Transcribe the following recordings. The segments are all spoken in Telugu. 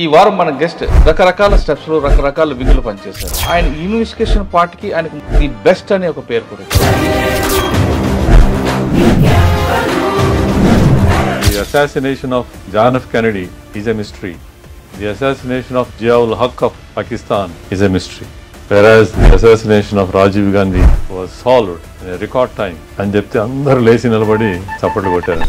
ఈ వారం మన గెస్ట్ రకరకాల స్టెప్స్ లో రకరకాల విధులు పనిచేశారు. ఆయన ఇన్వెస్టిగేషన్ పార్ట్ కి ఆయనకు ది బెస్ట్ అనే ఒక పేరు కూడా. The assassination of John F. Kennedy is a mystery. The assassination of Ziaul Haq of Pakistan is a mystery. Whereas the assassination of Rajiv Gandhi was solved in a record time. అని చెప్తే అందరూ లేచి నిలబడి చప్పట్లు కొట్టారు.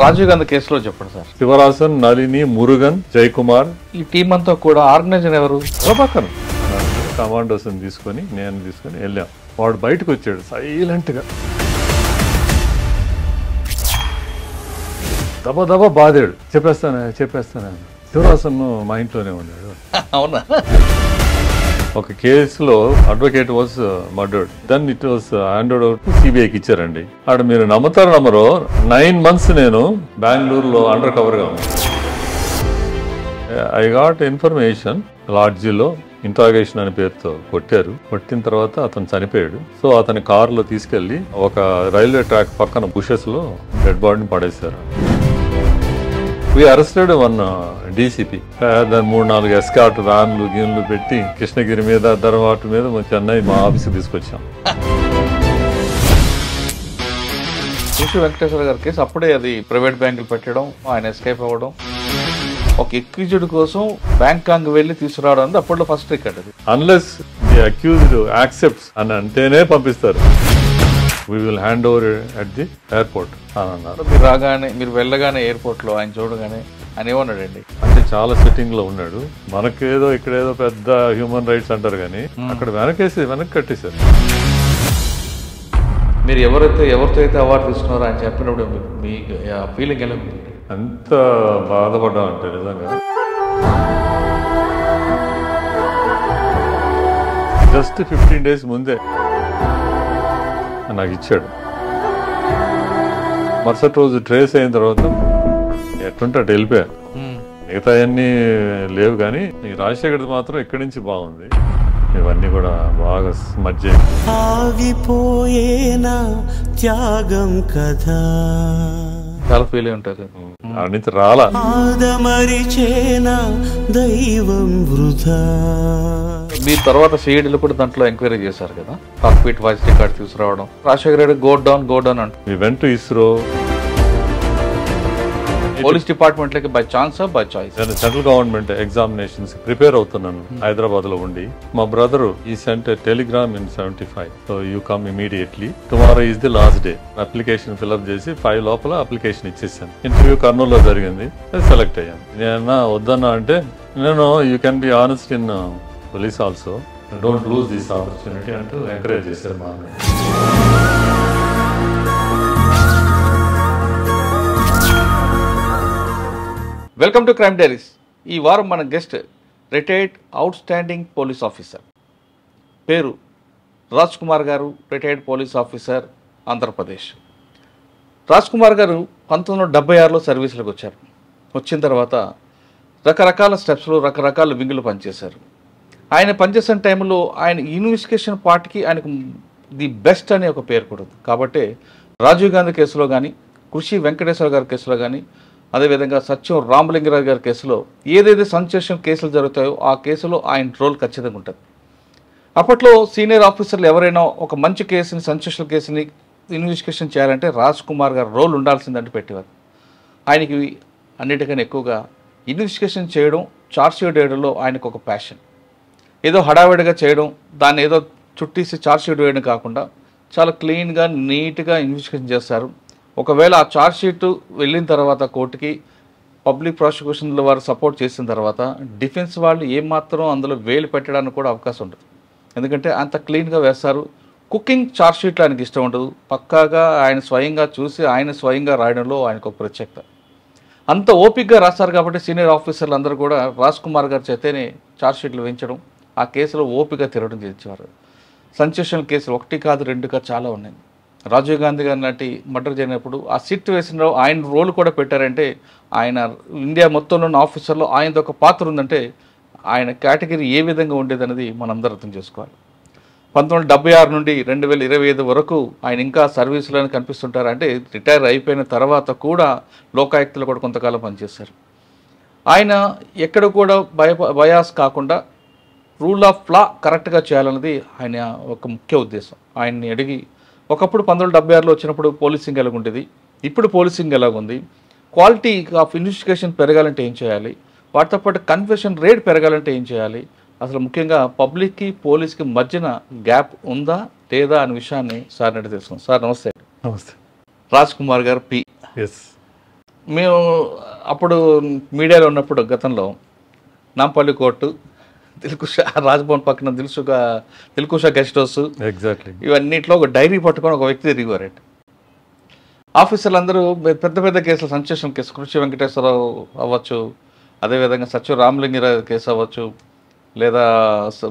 రాజీవ్ గాంధీ కేసులో చెప్పండి సార్. శివరాసన్, నళిని, మురుగన్, జయకుమార్, ఈ టీం అంతా కూడా ఆర్గనైజర్ ఎవరు? ప్రభాకర్ కమాండోస్ తీసుకొని నేను తీసుకొని వెళ్ళాం. వాడు బయటకు వచ్చాడు సైలెంట్గా, దబా బాధాడు. చెప్పేస్తాను శివరాసన్ మా ఇంట్లోనే ఉన్నాడు. అవునా? ఒక కేసులో advocate was murdered, then it was handed out to సిబిఐకి ఇచ్చారండి. అక్కడ మీరు నమ్మరో 9 months నేను బెంగళూరులో అండర్ కవర్ గా ఉన్నాను. ఐ గాట్ ఇన్ఫర్మేషన్ లాడ్జిలో ఇంట్రాగేషన్ అనే పేరుతో కొట్టిన తర్వాత అతను చనిపోయాడు. సో అతని కారులో తీసుకెళ్లి ఒక రైల్వే ట్రాక్ పక్కన బుషెస్ లో డెడ్ బాడీని పడేశారు. We arrested one DCP. దాని 3-4 ఎస్కార్ట్ వ్యాన్లు గీన్లు పెట్టి కృష్ణగిరి మీద ధర్వాటు మీద చెన్నై మా ఆఫీస్కి తీసుకొచ్చాం. కృషి వెంకటేశ్వర గారి కేసు అప్పుడే అది ప్రైవేట్ బ్యాంకులు పెట్టడం, ఆయన ఎస్కేప్ అవ్వడం, ఒక ఎక్యూజ్డ్ కోసం బ్యాంకాంగ్ వెళ్ళి తీసుకురావడం అనేది అప్పట్లో ఫస్ట్ రికార్డ్. అది అన్లెస్ ది అక్యూజ్డ్ యాక్సెప్ట్స్ అని అంటేనే పంపిస్తారు. We will hand over at the airport అని అన్నారు. మీరు వెళ్ళగానే ఎయిర్పోర్ట్ లో ఆయన చూడగానే ఆయన ఏమన్నాడండి? అంటే చాలా సెట్టింగ్ లో ఉన్నాడు. మనకేదో ఇక్కడేదో పెద్ద హ్యూమన్ రైట్స్ అంటారు కానీ అక్కడ వెనక్కి కట్టేశారు. మీరు ఎవరితో అయితే అవార్డు తీసుకున్నారో ఆయన చెప్పినప్పుడు మీ ఫీలింగ్ ఎలా ఉంది? అంత బాధపడ్డా అంటే నిజంగా జస్ట్ 15 days ముందే నాకు ఇచ్చాడు. మరుసటి రోజు ట్రేస్ అయిన తర్వాత ఎట్టుంటే అటు వెళ్ళిపోయాను. మిగతా అన్నీ లేవు కానీ ఈ రాజశేఖర్ మాత్రం ఇక్కడి నుంచి బాగుంది. ఇవన్నీ కూడా బాగా మధ్య త్యాగం కదా చాలా ఫీల్ అయి ఉంటారు. నుంచి రాలా దైవం వృధా. మీరు తర్వాత సిఐడిలో కూడా దాంట్లో ఎంక్వైరీ చేశారు కదా, కాక్పిట్ వాయిస్ రికార్డ్ తీసుకురావడం. రాజశేఖర రెడ్డి గో డౌన్ అంటూ we went to ISRO. Police department లకి by chance by choice? Central government examinations prepare అవుతున్నాను హైదరాబాద్ లో ఉండి. మా బ్రదర్ ఈ sent telegram in 75, so you come immediately, tomorrow is the last day. Application fill up చేసి 5 లోపల అప్లికేషన్ ఇచ్చేసాను. ఇంటర్వ్యూ కర్నూలు లో జరిగింది, సెలెక్ట్ అయ్యాను. నేను వద్దన్నా అంటే నేను you can be honest in police also, don't lose this opportunity అంటూ ఎంకరేజ్ చేశారు మా అన్నయ్య. Welcome to crime diaries. ఈ వారం మన guest retired out standing police officer, పేరు రాజ్ కుమార్ గారు, retired police officer, Andhra Pradesh. Raj Kumar గారు 1976లో సర్వీసులకు వచ్చారు. వచ్చిన తర్వాత రకరకాల స్టెప్స్లో రకరకాల వింగులు పనిచేశారు. ఆయన పనిచేసిన టైంలో ఆయన ఇన్వెస్టిగేషన్ పార్ట్కి ఆయనకు ది బెస్ట్ అనే ఒక పేరు కూడా ఉంది. కాబట్టి రాజీవ్ గాంధీ కేసులో కానీ, కృషి వెంకటేశ్వర గారి కేసులో కానీ, అదేవిధంగా సత్యం రామలింగరాజు గారి కేసులో ఏదైతే సెన్సేషన్ కేసులు జరుగుతాయో ఆ కేసులో ఆయన రోల్ ఖచ్చితంగా ఉంటుంది. అప్పట్లో సీనియర్ ఆఫీసర్లు ఎవరైనా ఒక మంచి కేసుని, సెన్సేషనల్ కేసుని ఇన్వెస్టిగేషన్ చేయాలంటే రాజ్ కుమార్ గారు రోల్ ఉండాల్సిందంటే పెట్టేవారు. ఆయనకి అన్నిటికన్నా ఎక్కువగా ఇన్వెస్టిగేషన్ చేయడం, చార్జ్షీట్ వేయడంలో ఆయనకు ఒక ప్యాషన్. ఏదో హడావిడిగా చేయడం, దాన్ని ఏదో చుట్టేసి చార్జ్షీట్ వేయడం కాకుండా చాలా క్లీన్గా నీట్గా ఇన్వెస్టిగేషన్ చేస్తారు. ఒకవేళ ఆ ఛార్జ్షీట్ వెళ్ళిన తర్వాత కోర్టుకి పబ్లిక్ ప్రాసిక్యూషన్ల వారు సపోర్ట్ చేసిన తర్వాత డిఫెన్స్ వాళ్ళు ఏమాత్రం అందులో వేలు పెట్టడానికి కూడా అవకాశం ఉండదు. ఎందుకంటే అంత క్లీన్గా వేస్తారు. కుకింగ్ ఛార్జ్షీట్లు ఆయనకి ఇష్టం ఉండదు. పక్కాగా ఆయన స్వయంగా చూసి ఆయన స్వయంగా రాయడంలో ఆయనకు ఒక ప్రత్యేకత. అంత ఓపికగా రాస్తారు కాబట్టి సీనియర్ ఆఫీసర్లు అందరూ కూడా రాజ్ కుమార్ గారి చేతనే ఛార్జ్షీట్లు వేయించడం, ఆ కేసులో ఓపికగా తిరగడం చేసేవారు. సెన్సేషనల్ కేసులు 1 కాదు 2 కాదు చాలా ఉన్నాయి. రాజీవ్ గాంధీ గారి లాంటి మర్డర్ జరిగినప్పుడు ఆ సిట్ వేసిన ఆయన రోల్ కూడా పెట్టారంటే ఆయన ఇండియా మొత్తంలో ఉన్న ఆఫీసర్లో ఆయనది ఒక పాత్ర ఉందంటే ఆయన కేటగిరీ ఏ విధంగా ఉండేదనేది మనందరూ అర్థం చేసుకోవాలి. 1976 నుండి 2025 వరకు ఆయన ఇంకా సర్వీసులోనే కనిపిస్తుంటారు. అంటే రిటైర్ అయిపోయిన తర్వాత కూడా లోకాయుక్తలో కూడా కొంతకాలం పనిచేశారు. ఆయన ఎక్కడ కూడా బయాస్ కాకుండా రూల్ ఆఫ్ లా కరెక్ట్గా చేయాలన్నది ఆయన ఒక ముఖ్య ఉద్దేశం. ఆయన్ని అడిగి ఒకప్పుడు 1976లో వచ్చినప్పుడు పోలీసింగ్ ఎలాగుండేది, ఇప్పుడు పోలీసింగ్ ఎలాగుంది, క్వాలిటీ ఆఫ్ ఇన్వెస్టిగేషన్ పెరగాలంటే ఏం చేయాలి, వాటితో పాటు కన్ఫెషన్ రేట్ పెరగాలంటే ఏం చేయాలి, అసలు ముఖ్యంగా పబ్లిక్కి పోలీస్కి మధ్యన గ్యాప్ ఉందా లేదా అనే విషయాన్ని సార్ అడిగి తెలుసుకుందాం. సార్ నమస్తే. నమస్తే. రాజ్ కుమార్ గారు పి. ఎస్. మేము అప్పుడు మీడియాలో ఉన్నప్పుడు గతంలో నాంపల్లి కోర్టు, దిల్కుషా రాజ్భవన్ పక్కన దిల్కుషా గెస్ట్ హౌస్, ఎగ్జాక్ట్లీ ఇవన్నిట్లో ఒక డైరీ పట్టుకొని ఒక వ్యక్తి తిరిగారండి. ఆఫీసర్లు అందరూ పెద్ద పెద్ద కేసులు, సెన్సేషన్ కేసు, కృషి వెంకటేశ్వరరావు అవ్వచ్చు, అదేవిధంగా సత్య రామలింగరావు కేసు అవ్వచ్చు, లేదా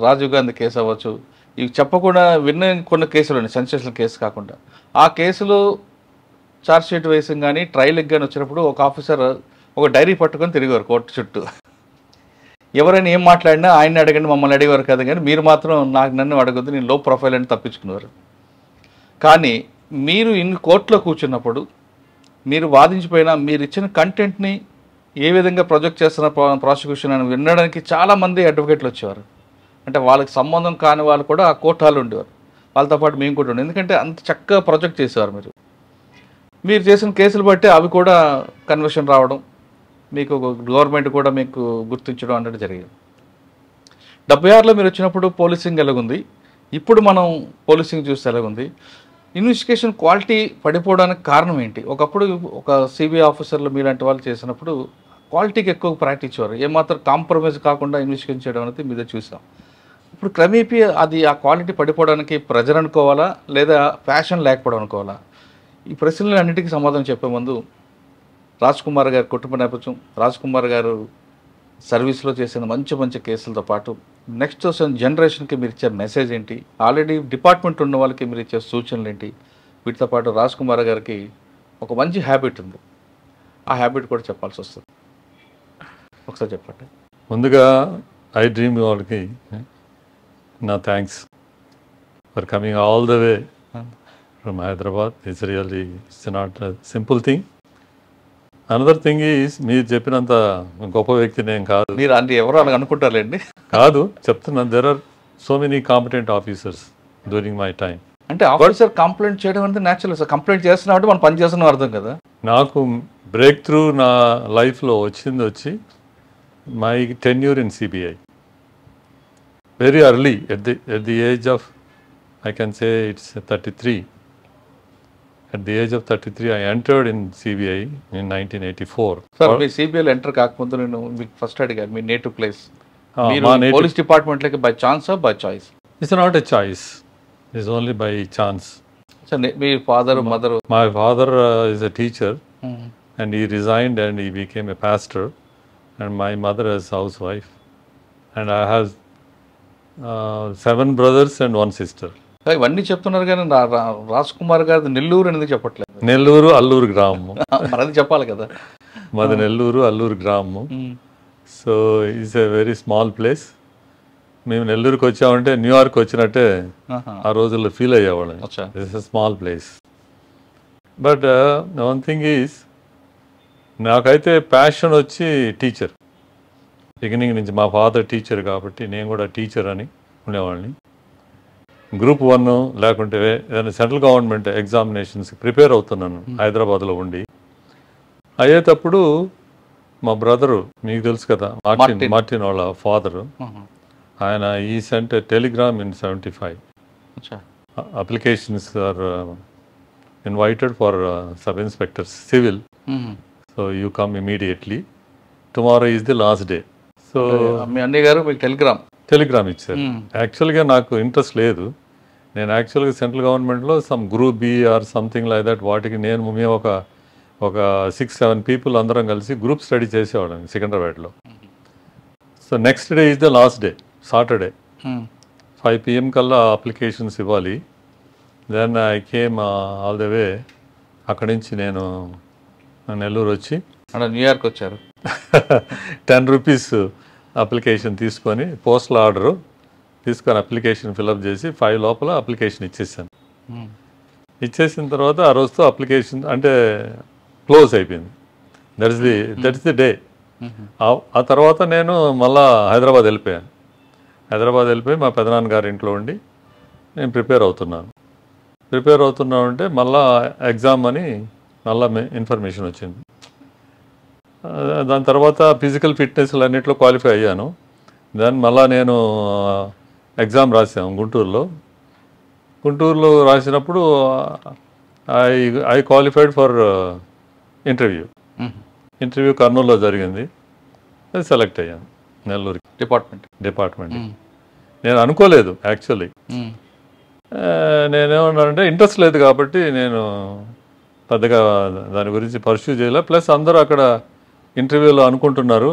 రాజీవ్ గాంధీ కేసు అవ్వచ్చు, ఇవి చెప్పకుండా విన్న కొన్ని కేసులు ఉన్నాయి, సెన్సేషన్ కేసు కాకుండా. ఆ కేసులు ఛార్జ్షీట్ వేసి కానీ ట్రయల్కి కానీ వచ్చినప్పుడు ఒక ఆఫీసర్ ఒక డైరీ పట్టుకొని తిరిగారు కోర్టు చుట్టూ. ఎవరైనా ఏం మాట్లాడినా ఆయన్ని అడగండి, మమ్మల్ని అడిగేవారు కదా, కానీ మీరు మాత్రం నన్ను అడగొద్దు, నేను లో ప్రొఫైల్ అని తప్పించుకునేవారు. కానీ మీరు ఇన్ని కోర్టులో కూర్చున్నప్పుడు మీరు వాదించిపోయినా మీరు ఇచ్చిన కంటెంట్ని ఏ విధంగా ప్రొజెక్ట్ చేస్తున్న ప్రాసిక్యూషన్ అని వినడానికి చాలామంది అడ్వకేట్లు వచ్చేవారు. అంటే వాళ్ళకి సంబంధం కాని వాళ్ళు కూడా ఆ కోర్టు హాల్లో ఉండేవారు. వాళ్ళతో పాటు మేము కూడా ఉండే, ఎందుకంటే అంత చక్కగా ప్రొజెక్ట్ చేసేవారు. మీరు చేసిన కేసులు బట్టి అవి కూడా కన్వర్షన్ రావడం, మీకు గవర్నమెంట్ కూడా మీకు గుర్తించడం అనేది జరిగింది. 76లో మీరు వచ్చినప్పుడు పోలీసింగ్ ఎలాగుంది, ఇప్పుడు మనం పోలీసింగ్ చూస్తే ఎలాగుంది, ఇన్వెస్టిగేషన్ క్వాలిటీ పడిపోవడానికి కారణం ఏంటి? ఒకప్పుడు ఒక సిబిఐ ఆఫీసర్లు మీలాంటి వాళ్ళు చేసినప్పుడు క్వాలిటీకి ఎక్కువ ప్రాక్టీస్ ఇచ్చేవారు, ఏమాత్రం కాంప్రమైజ్ కాకుండా ఇన్వెస్టిగేషన్ చేయడం అనేది మీద చూసాం. ఇప్పుడు క్రమేపీ అది ఆ క్వాలిటీ పడిపోవడానికి ప్రెజర్ అనుకోవాలా లేదా ప్యాషన్ లేకపోవడం అనుకోవాలా? ఈ ప్రశ్నలు అన్నిటికీ సమాధానం చెప్పే ముందు రాజ్ కుమార్ గారి కుటుంబ నేపథ్యం, రాజ్ కుమార్ గారు సర్వీస్లో చేసిన మంచి మంచి కేసులతో పాటు నెక్స్ట్ జనరేషన్కి మీరు ఇచ్చే మెసేజ్ ఏంటి, ఆల్రెడీ డిపార్ట్మెంట్ ఉన్న వాళ్ళకి మీరు ఇచ్చే సూచనలు ఏంటి, వీటితో పాటు రాజ్ కుమార్ గారికి ఒక మంచి హ్యాబిట్ ఉంది, ఆ హ్యాబిట్ కూడా చెప్పాల్సి వస్తుంది. ఒకసారి చెప్పండి. ముందుగా ఐ డ్రీమ్ వాళ్ళకి నా thanks for coming all the way from Hyderabad. It's really it's not simple thing. Another thing is మీరు చెప్పినంత గొప్ప వ్యక్తి నేను కాదు. మీరు అన్ని ఎవరు అలా అనుకుంటారులేండి. కాదు, చెప్తున్నాను. There are so many competent officers during my time. అంటే ఆఫీసర్ కంప్లైంట్ చేయడం అంటే న్యాచురల్ సార్. కంప్లైంట్ చేస్తున్నామంటే మనం పని చేస్తున్నాం అర్థం కదా. నాకు బ్రేక్ త్రూ నా లైఫ్లో వచ్చి my tenure in CBI very early at the age of I can say it's 33. At the age of 33, I entered in CBI in 1984. Sir మీ సిబిఐలో ఎంటర్ కాకముందు నేను మీకు ఫస్ట్ అడిగాను మీ నేటివ్ ప్లేస్. పోలీస్ డిపార్ట్మెంట్లోకి by chance by choice? It's not a choice. It's only by chance. Sir మీ father mother? My father is a teacher and he resigned and he became a pastor, and my mother is housewife, and I have 7 brothers and 1 sister. ఇవన్నీ చెప్తున్నారు కానీ రాజ్ కుమార్ గారి నెల్లూరు అనేది చెప్పట్లేదు. నెల్లూరు అల్లూరు గ్రామము. మరి అది చెప్పాలి కదా. మాది నెల్లూరు అల్లూరు గ్రామము. So is a very small place. మేము నెల్లూరుకి వచ్చామంటే న్యూయార్క్ వచ్చినట్టే ఆ రోజుల్లో ఫీల్ అయ్యేవాళ్ళం. It's a small place. But one thing is నాకైతే ప్యాషన్ వచ్చి టీచర్. బిగినింగ్ నుంచి మా ఫాదర్ టీచర్ కాబట్టి నేను కూడా టీచర్ అని ఉండేవాడిని. గ్రూప్ 1 లేకుంటే ఏదైనా సెంట్రల్ గవర్నమెంట్ ఎగ్జామినేషన్స్కి ప్రిపేర్ అవుతున్నాను హైదరాబాద్లో ఉండి. అయ్యేటప్పుడు మా బ్రదరు, మీకు తెలుసు కదా, మార్టిన్ వాళ్ళ ఫాదరు, ఆయన ఈ sent telegram in 75 applications are invited for sub inspectors civil. So you come immediately, tomorrow is the last day. So మీ అన్నయ్య గారు మీకు టెలిగ్రామ్ ఇచ్చారు. యాక్చువల్గా నాకు ఇంట్రెస్ట్ లేదు. నేను యాక్చువల్గా సెంట్రల్ గవర్నమెంట్లో some group B or something like that వాటికి మేము ఒక 6-7 పీపుల్ అందరం కలిసి గ్రూప్ స్టడీ చేసేవాళ్ళం సికింద్రాబాద్లో. So next day is the last day, Saturday 5 PM కల్లా అప్లికేషన్స్ ఇవ్వాలి. Then I came all the way. అక్కడి నుంచి నేను నెల్లూరు వచ్చి న్యూయార్క్ వచ్చారు. 10 రూపీస్ అప్లికేషన్ తీసుకొని పోస్టల్ ఆర్డరు తీసుకొని అప్లికేషన్ ఫిలప్ చేసి 5 లోపల అప్లికేషన్ ఇచ్చేసాను. ఇచ్చేసిన తర్వాత ఆ రోజుతో అప్లికేషన్ అంటే క్లోజ్ అయిపోయింది. That's the day. ఆ తర్వాత నేను మళ్ళా హైదరాబాద్ వెళ్ళిపోయాను. హైదరాబాద్ వెళ్ళిపోయి మా పెదనాన్నగారి ఇంట్లో ఉండి నేను ప్రిపేర్ అవుతున్నానంటే మళ్ళా ఎగ్జామ్ అని మళ్ళా ఇన్ఫర్మేషన్ వచ్చింది. దాని తర్వాత ఫిజికల్ ఫిట్నెస్లు అన్నింటిలో క్వాలిఫై అయ్యాను. దాన్ని మళ్ళా నేను ఎగ్జామ్ రాసాను గుంటూరులో రాసినప్పుడు ఐ క్వాలిఫైడ్ ఫర్ ఇంటర్వ్యూ కర్నూలులో జరిగింది. సెలెక్ట్ అయ్యాను నెల్లూరు డిపార్ట్మెంట్. నేను అనుకోలేదు యాక్చువల్లీ. నేనేమన్నానంటే ఇంట్రెస్ట్ లేదు కాబట్టి నేను పెద్దగా దాని గురించి పర్స్యూ చేయలే. ప్లస్ అందరూ అక్కడ ఇంటర్వ్యూలో అనుకుంటున్నారు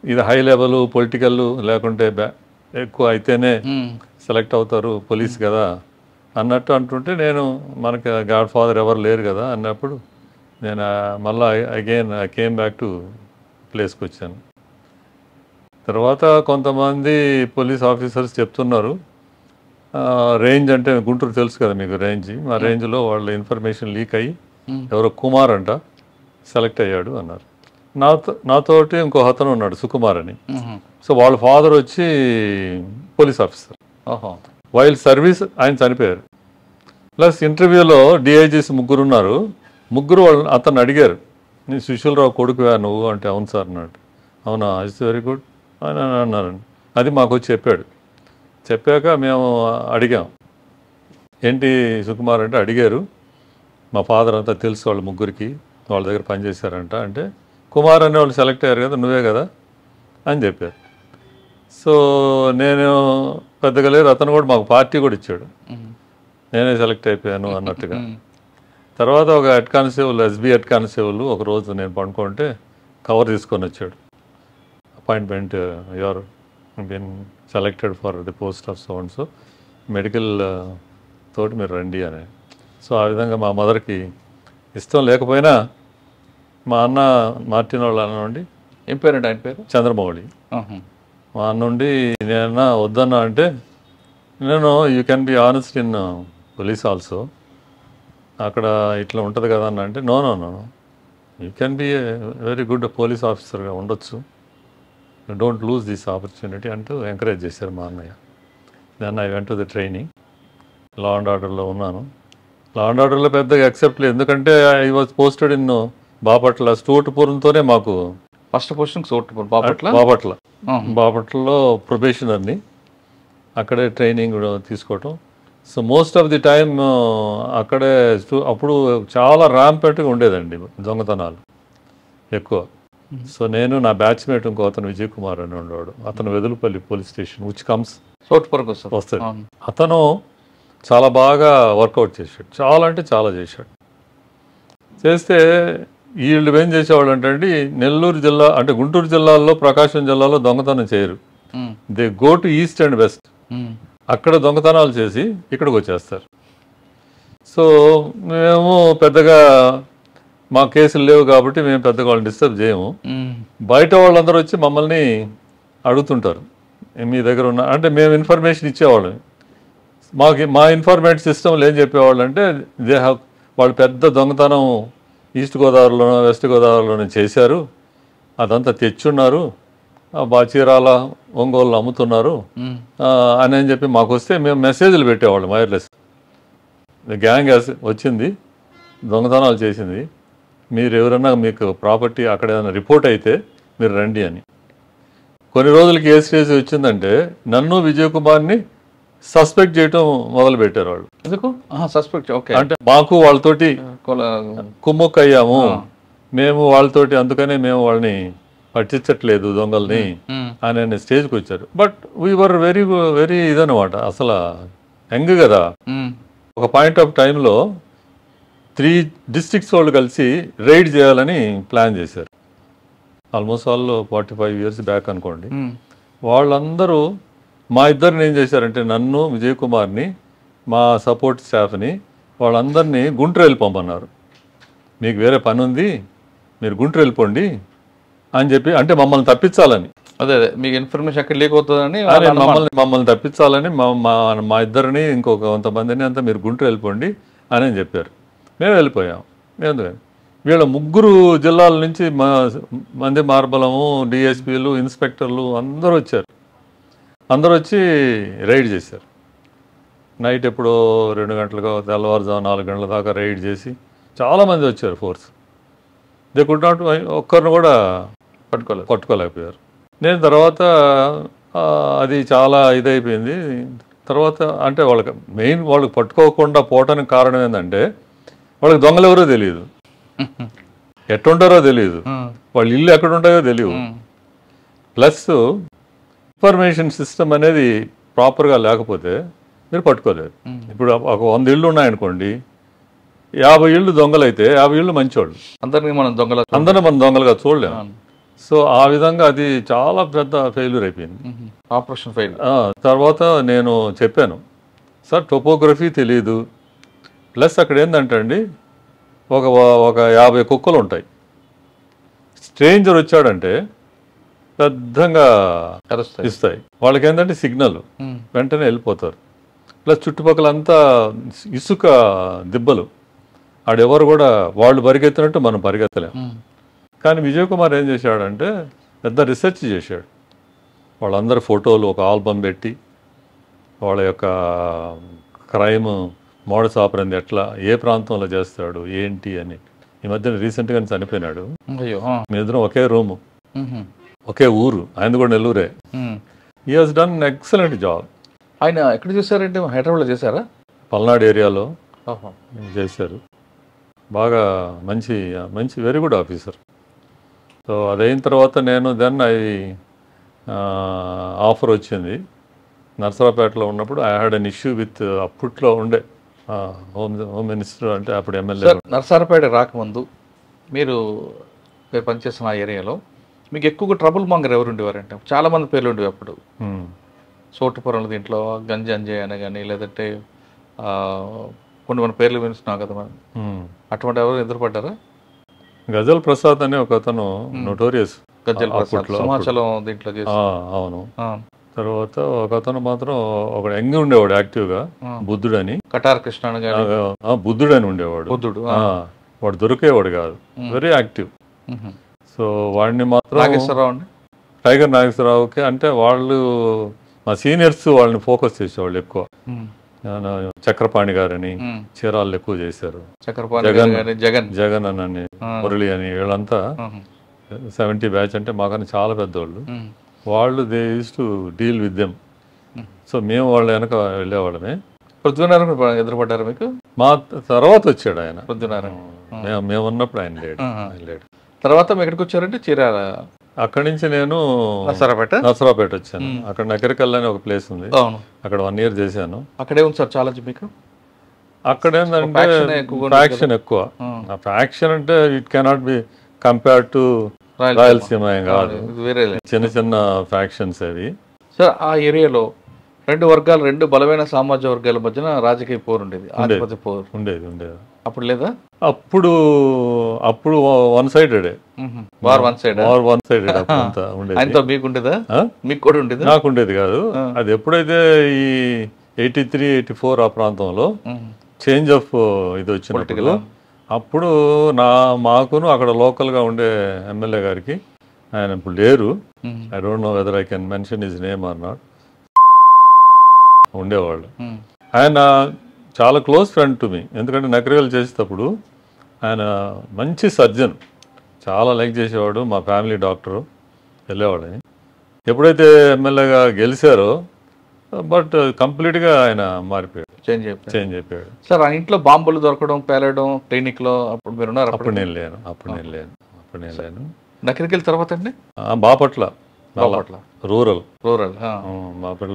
ఇది హై లెవెల్ పొలిటికల్ లేకుంటే ఎక్కువ అయితేనే సెలెక్ట్ అవుతారు పోలీస్ కదా అన్నట్టు అంటుంటే నేను మనకి గాడ్ ఫాదర్ ఎవరు లేరు కదా అన్నప్పుడు నేను మళ్ళీ again I came back to ప్లేస్కి వచ్చాను. తర్వాత కొంతమంది పోలీస్ ఆఫీసర్స్ చెప్తున్నారు రేంజ్ అంటే గుంటూరు తెలుసు కదా మీకు రేంజ్, ఆ రేంజ్లో వాళ్ళ ఇన్ఫర్మేషన్ లీక్ అయ్యి ఎవరో కుమార్ అంట సెలెక్ట్ అయ్యాడు అన్నారు. నాతోటి ఇంకో అతను ఉన్నాడు సుకుమార్ అని. సో వాళ్ళ ఫాదర్ వచ్చి పోలీస్ ఆఫీసర్, వైల్ సర్వీస్ ఆయన చనిపోయారు. ప్లస్ ఇంటర్వ్యూలో డిఐజీస్ 3 ఉన్నారు. 3 వాళ్ళు అతను అడిగారు నీ సుశీలరావు కొడుకువా నువ్వు అంటే అవును సార్ అన్నాడు. అవునా ఇట్స్ వెరీ గుడ్ అని అన్నారండి. అది మాకు వచ్చి చెప్పాక మేము అడిగాం ఏంటి సుకుమార్ అంటే అడిగారు మా ఫాదర్ అంతా తెలుసు వాళ్ళ 3కి వాళ్ళ దగ్గర పనిచేశారంట అంటే కుమార్ అనే వాళ్ళు సెలెక్ట్ అయ్యారు కదా నువ్వే కదా అని చెప్పారు. సో నేను పెద్దగా లేదు, అతను కూడా మాకు పార్టీ కూడా ఇచ్చాడు, నేనే సెలెక్ట్ అయిపోయాను అన్నట్టుగా. తర్వాత ఒక head constable SB head constable ఒకరోజు నేను పడుకుంటే కవర్ తీసుకొని వచ్చాడు, appointment your been selected for the post of so and so medical తోటి మీరు రండి అని. సో ఆ విధంగా మా మదర్కి ఇష్టం లేకపోయినా మా అన్న మార్టిన్ వాళ్ళ అన్న నుండి ఏం పేరండి ఆయన పేరు చంద్రమౌళి, మా అన్న నుండి నేనన్నా వద్దన్నా అంటే నేను you can be honest in police also అక్కడ ఇట్లా ఉంటుంది కదా అన్న అంటే no you can be a very good police ఆఫీసర్గా ఉండొచ్చు, you don't lose this opportunity అంటూ ఎంకరేజ్ చేశారు మా అన్నయ్య. Then I went to the training, law and ఆర్డర్లో ఉన్నాను. లా అండ్ ఆర్డర్లో పెద్దగా యాక్సెప్ట్ లేదు, ఎందుకంటే I was posted in Bapatla. స్టూటుపురంతోనే మాకు ఫస్ట్ పోస్టింగ్ బాపట్లలో ప్రొబేషనర్ని, అక్కడే ట్రైనింగ్ తీసుకోవటం. So most of the time అక్కడే అప్పుడు చాలా ర్యాంపెంట్గా ఉండేదండి దొంగతనాలు ఎక్కువ. సో నేను నా బ్యాచ్మేట్ ఇంకో అతను విజయ్ కుమార్ అని ఉండేవాడు, అతను వెదులుపల్లి పోలీస్ స్టేషన్ విచ్ కమ్స్ వస్తుంది. అతను చాలా బాగా వర్కౌట్ చేశాడు, చాలా అంటే చాలా చేశాడు. చేస్తే వీళ్ళు ఏం చేసేవాళ్ళు అంటే నెల్లూరు జిల్లా అంటే గుంటూరు జిల్లాలో ప్రకాశం జిల్లాలో దొంగతనం చేయరు, they go to east and west, అక్కడ దొంగతనాలు చేసి ఇక్కడికి వచ్చేస్తారు. సో మేము పెద్దగా మా కేసులు లేవు కాబట్టి మేము పెద్దగా వాళ్ళని డిస్టర్బ్ చేయము. బయట వాళ్ళందరూ వచ్చి మమ్మల్ని అడుగుతుంటారు మీ దగ్గర ఉన్న అంటే మేము ఇన్ఫర్మేషన్ ఇచ్చేవాళ్ళం. మా ఇన్ఫర్మేషన్ సిస్టమ్లో ఏం చెప్పేవాళ్ళు అంటే వాళ్ళు పెద్ద దొంగతనం ఈస్ట్ గోదావరిలోనో వెస్ట్ గోదావరిలోనో చేశారు, అదంతా తెచ్చున్నారు, చీరాల ఒంగోలు అమ్ముతున్నారు అని చెప్పి మాకు వస్తే మేము మెసేజ్లు పెట్టేవాళ్ళం వైర్లెస్, గ్యాంగ్ వచ్చింది దొంగతనాలు చేసింది, మీరు ఎవరన్నా మీకు ప్రాపర్టీ అక్కడ ఏదైనా రిపోర్ట్ అయితే మీరు రండి అని. కొన్ని రోజులకి ఏ స్టేజ్ వచ్చిందంటే నన్ను విజయ్ కుమార్ని సస్పెక్ట్ చేయటం మొదలుపెట్టారు వాళ్ళు. ఎందుకు సస్పెక్ట్? ఓకే, అంటే మాకు వాళ్ళతోటి కుమ్ముక్ అయ్యాము మేము వాళ్ళతోటి, అందుకనే మేము వాళ్ళని పట్టించట్లేదు దొంగల్ని అనే స్టేజ్కి వచ్చారు. బట్ వీఆర్ వెరీ వెరీ ఇదనమాట, అసలు యంగ్ కదా. ఒక పాయింట్ ఆఫ్ టైంలో 3 డిస్ట్రిక్ట్స్ వాళ్ళు కలిసి రైడ్ చేయాలని ప్లాన్ చేశారు. ఆల్మోస్ట్ వాళ్ళు 45 years బ్యాక్ అనుకోండి. వాళ్ళందరూ మా ఇద్దరిని ఏం చేశారంటే నన్ను విజయ్ కుమార్ని మా సపోర్ట్ స్టాఫ్ని వాళ్ళందరినీ గుంటూరు వెళ్ళిపోమన్నారు, మీకు వేరే పని ఉంది మీరు గుంటూరు వెళ్ళిపోండి అని చెప్పి, అంటే మమ్మల్ని తప్పించాలని. అదే మీకు ఇన్ఫర్మేషన్ ఎక్కడ లీక్ అవుతుందని మమ్మల్ని తప్పించాలని మా ఇద్దరిని ఇంకొక కొంతమందిని అంతా మీరు గుంటూరు వెళ్ళిపోండి అని చెప్పారు. మేము వెళ్ళిపోయాం. వీళ్ళ 3 జిల్లాల నుంచి మంది మార్బలము, డిఎస్పీలు, ఇన్స్పెక్టర్లు అందరూ వచ్చారు. అందరూ వచ్చి రైడ్ చేశారు. నైట్ ఎప్పుడో 2 గంటలుగా తెల్లవారుజాము 4 గంటల దాకా రైడ్ చేసి చాలామంది వచ్చారు ఫోర్స్. దే కుడ్ నాట్ ఒక్కరిని కూడా పట్టుకోలేకపోయారు. నేను తర్వాత అది చాలా ఇదైపోయింది. తర్వాత అంటే వాళ్ళకి పట్టుకోకుండా పోవటానికి కారణం ఏంటంటే వాళ్ళకి దొంగలు ఎవరో తెలియదు, ఎట్టుంటారో తెలియదు, వాళ్ళ ఇల్లు ఎక్కడ ఉంటాయో తెలియదు. ప్లస్ ఇన్ఫర్మేషన్ సిస్టమ్ అనేది ప్రాపర్గా లేకపోతే మీరు పట్టుకోలేరు. ఇప్పుడు ఒక 100 ఇళ్ళు ఉన్నాయనుకోండి, 50 ఇళ్ళు దొంగలైతే 50 ఇళ్ళు మంచివాళ్ళు, అందరినీ మనం దొంగలుగా చూడలేము. సో ఆ విధంగా అది చాలా పెద్ద ఫెయిల్యూర్ అయిపోయింది, ఆపరేషన్ ఫెయిల్. తర్వాత నేను చెప్పాను, సార్ టోపోగ్రఫీ తెలియదు, ప్లస్ అక్కడ ఏంటంటే అండి ఒక 50 కుక్కలు ఉంటాయి. స్ట్రేంజర్ వచ్చాడంటే పెద్దగా ఇస్తాయి. వాళ్ళకి ఏంటంటే సిగ్నల్ వెంటనే వెళ్ళిపోతారు. ప్లస్ చుట్టుపక్కలంతా ఇసుక దిబ్బలు, ఆడెవరు కూడా వాళ్ళు పరిగెత్తినట్టు మనం పరిగెత్తలేము. కానీ విజయ్ కుమార్ ఏం చేశాడంటే పెద్ద రీసెర్చ్ చేశాడు. వాళ్ళందరి ఫోటోలు ఒక ఆల్బమ్ పెట్టి వాళ్ళ యొక్క క్రైమ్ మోడస్ ఆపరేంది ఎట్లా, ఏ ప్రాంతంలో చేస్తాడు ఏంటి అని. ఈ మధ్యన రీసెంట్గా చనిపోయినాడు. మీ ఇద్దరం ఒకే రూము, ఒకే ఊరు, ఆయన కూడా నెల్లూరే. He has done excellent job. ఆయన ఎక్కడ చేశారంటే హైదరాబాద్లో చేశారా? పల్నాడు ఏరియాలో చేశారు. బాగా మంచి వెరీ గుడ్ ఆఫీసర్. సో అదైన తర్వాత నేను ఆఫర్ వచ్చింది నర్సరావుపేటలో ఉన్నప్పుడు. I had an issue with అప్పట్లో ఉండే హోమ్ మినిస్టర్, అంటే అప్పుడు ఎమ్మెల్యే. నర్సరావుపేట రాకముందు మీరు పనిచేసిన ఆ ఏరియాలో మీకు ఎక్కువగా ట్రబుల్ మాంగర్ ఎవరు ఉండేవారంటే? చాలా మంది పేర్లు ఉండేవి అప్పుడు. సోటుపురంలో దీంట్లో గంజి అంజయ్ అని కానీ, లేదంటే కొన్ని పేర్లు వినిస్తున్నాం కదా మనం. అటువంటి ఎవరు ఎదురుపడ్డారా? గజల్ ప్రసాద్ అనే ఒక అతను నోటోరియస్, గజల్ ప్రసాద్ సింహాచలం దీంట్లో చేసి. అవును. తర్వాత ఒక అతను మాత్రం ఒక యంగ్ ఉండేవాడు యాక్టివ్గా, బుద్ధుడని, కటార్ కృష్ణ బుద్ధుడని ఉండేవాడు. బుద్ధుడు వాడు దొరికేవాడు కాదు, వెరీ యాక్టివ్. సో వాడిని మాత్రం టైగర్ నాగేశ్వరరావుకి, అంటే వాళ్ళు మా సీనియర్స్ వాళ్ళని ఫోకస్ చేసేవాళ్ళు ఎక్కువ. చక్రపాణి గారని చీరాలు ఎక్కువ చేశారు, జగన్ అని, మురళి అని, వీళ్ళంతా 70 బ్యాచ్, అంటే మాకన్నా చాలా పెద్దవాళ్ళు. వాళ్ళు they use to deal with them. So మేము వాళ్ళ వెనక వెళ్ళేవాళ్ళమే. పృథ్వీనారాయణ ఎదురుపడ్డారు మీకు? మా తర్వాత వచ్చాడు ఆయన. పృథ్వీనారాయణ మేము ఉన్నప్పుడు ఆయన లేడు. తర్వాత మేము ఎక్కడికి వచ్చారంటే చీరాల. అక్కడి నుంచి నేను నర్సరావుపేట వచ్చాను. అక్కడ నకరికల్ అని ఒక ప్లేస్ ఉంది, అక్కడ 1 year చేశాను. అక్కడే ఉంది సార్ చాలా మీకు? అక్కడ ఏంటంటే ఫ్యాక్షన్ ఎక్కువ. ఫ్యాక్షన్ అంటే it cannot be compare to Rayalaseema ఏం కాదు, చిన్న చిన్న ఫ్యాక్షన్స్ అవి. సార్ ఆ ఏరియాలో 2 వర్గాలు, 2 బలమైన సామాజిక వర్గాల మధ్యన రాజకీయ పోరు ఉండేది, ఆధిపత్య పోరు ఉండేది. అప్పుడు లేదా? అప్పుడు వన్ సైడెడ్ మీకు ఉండేదా? మీకు కూడా ఉండేది? నాకు ఉండేది కాదు. అది ఎప్పుడైతే ఈ 83, 84 ఆ ప్రాంతంలో చేంజ్ ఆఫ్ ఇది వచ్చినప్పుడు, అప్పుడు మాకును అక్కడ లోకల్గా ఉండే ఎమ్మెల్యే గారికి, ఆయన ఇప్పుడు లేరు, I don't know whether I can mention his name or not, ఉండేవాళ్ళు. ఆయన చాలా క్లోజ్ ఫ్రెండ్ టు మీ. ఎందుకంటే నకరికల్ చేసేటప్పుడు ఆయన మంచి సర్జన్, చాలా లైక్ చేసేవాడు. మా ఫ్యామిలీ డాక్టరు, వెళ్ళేవాడని. ఎప్పుడైతే ఎమ్మెల్యేగా గెలిచారో బట్ కంప్లీట్గా ఆయన మారిపోయాడు, చేంజ్ అయిపోయాడు. సార్ ఆ ఇంట్లో బాంబులు దొరకడం, పేలడం క్లినిక్లో అప్పుడు మీరు ఉన్నారు? అప్పుడు నేను లేను. నకరికల్ తర్వాత అండి బాపట్ల రూరల్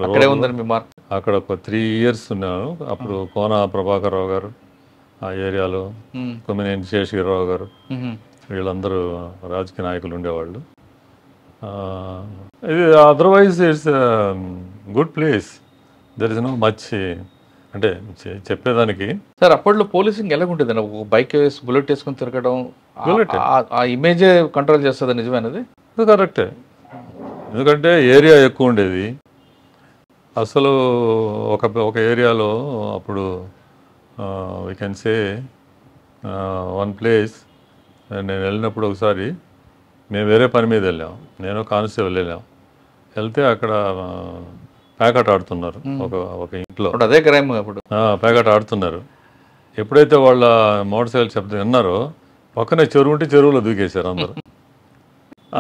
అక్కడే ఉందండి మీ మార్క్. అక్కడ ఒక 3 years ఉన్నాను. అప్పుడు కోన ప్రభాకర్ రావు గారు ఆ ఏరియాలో, కొమ్మినేని శేషగిరిరావు గారు, వీళ్ళందరూ రాజకీయ నాయకులు ఉండేవాళ్ళు. ఇది otherwise it's good place, there is no much అంటే చెప్పేదానికి. సార్ అప్పట్లో పోలీసింగ్ ఎలాగుంటుంది? ఒక బైక్ వేసి బుల్లెట్ వేసుకొని తిరగడం, ఆ ఇమేజే కంట్రోల్ చేస్తుంది, నిజమేనది? కరెక్టే. ఎందుకంటే ఏరియా ఎక్కువ ఉండేది. అసలు ఒక ఏరియాలో అప్పుడు we can say one place నేను వెళ్ళినప్పుడు ఒకసారి మేము వేరే పని మీద వెళ్ళాం, నేను కానిస్టేబుల్ వెళ్ళాం. వెళ్తే అక్కడ ప్యాకెట్ ఆడుతున్నారు ఒక ఇంట్లో. అదే క్రైమ్ అప్పుడు ప్యాకెట్ ఆడుతున్నారు. ఎప్పుడైతే వాళ్ళ మోటార్ సైకిల్ శబ్దం విన్నారో పక్కనే చెరువు ఉంటే చెరువులో దూకేశారు అందరూ.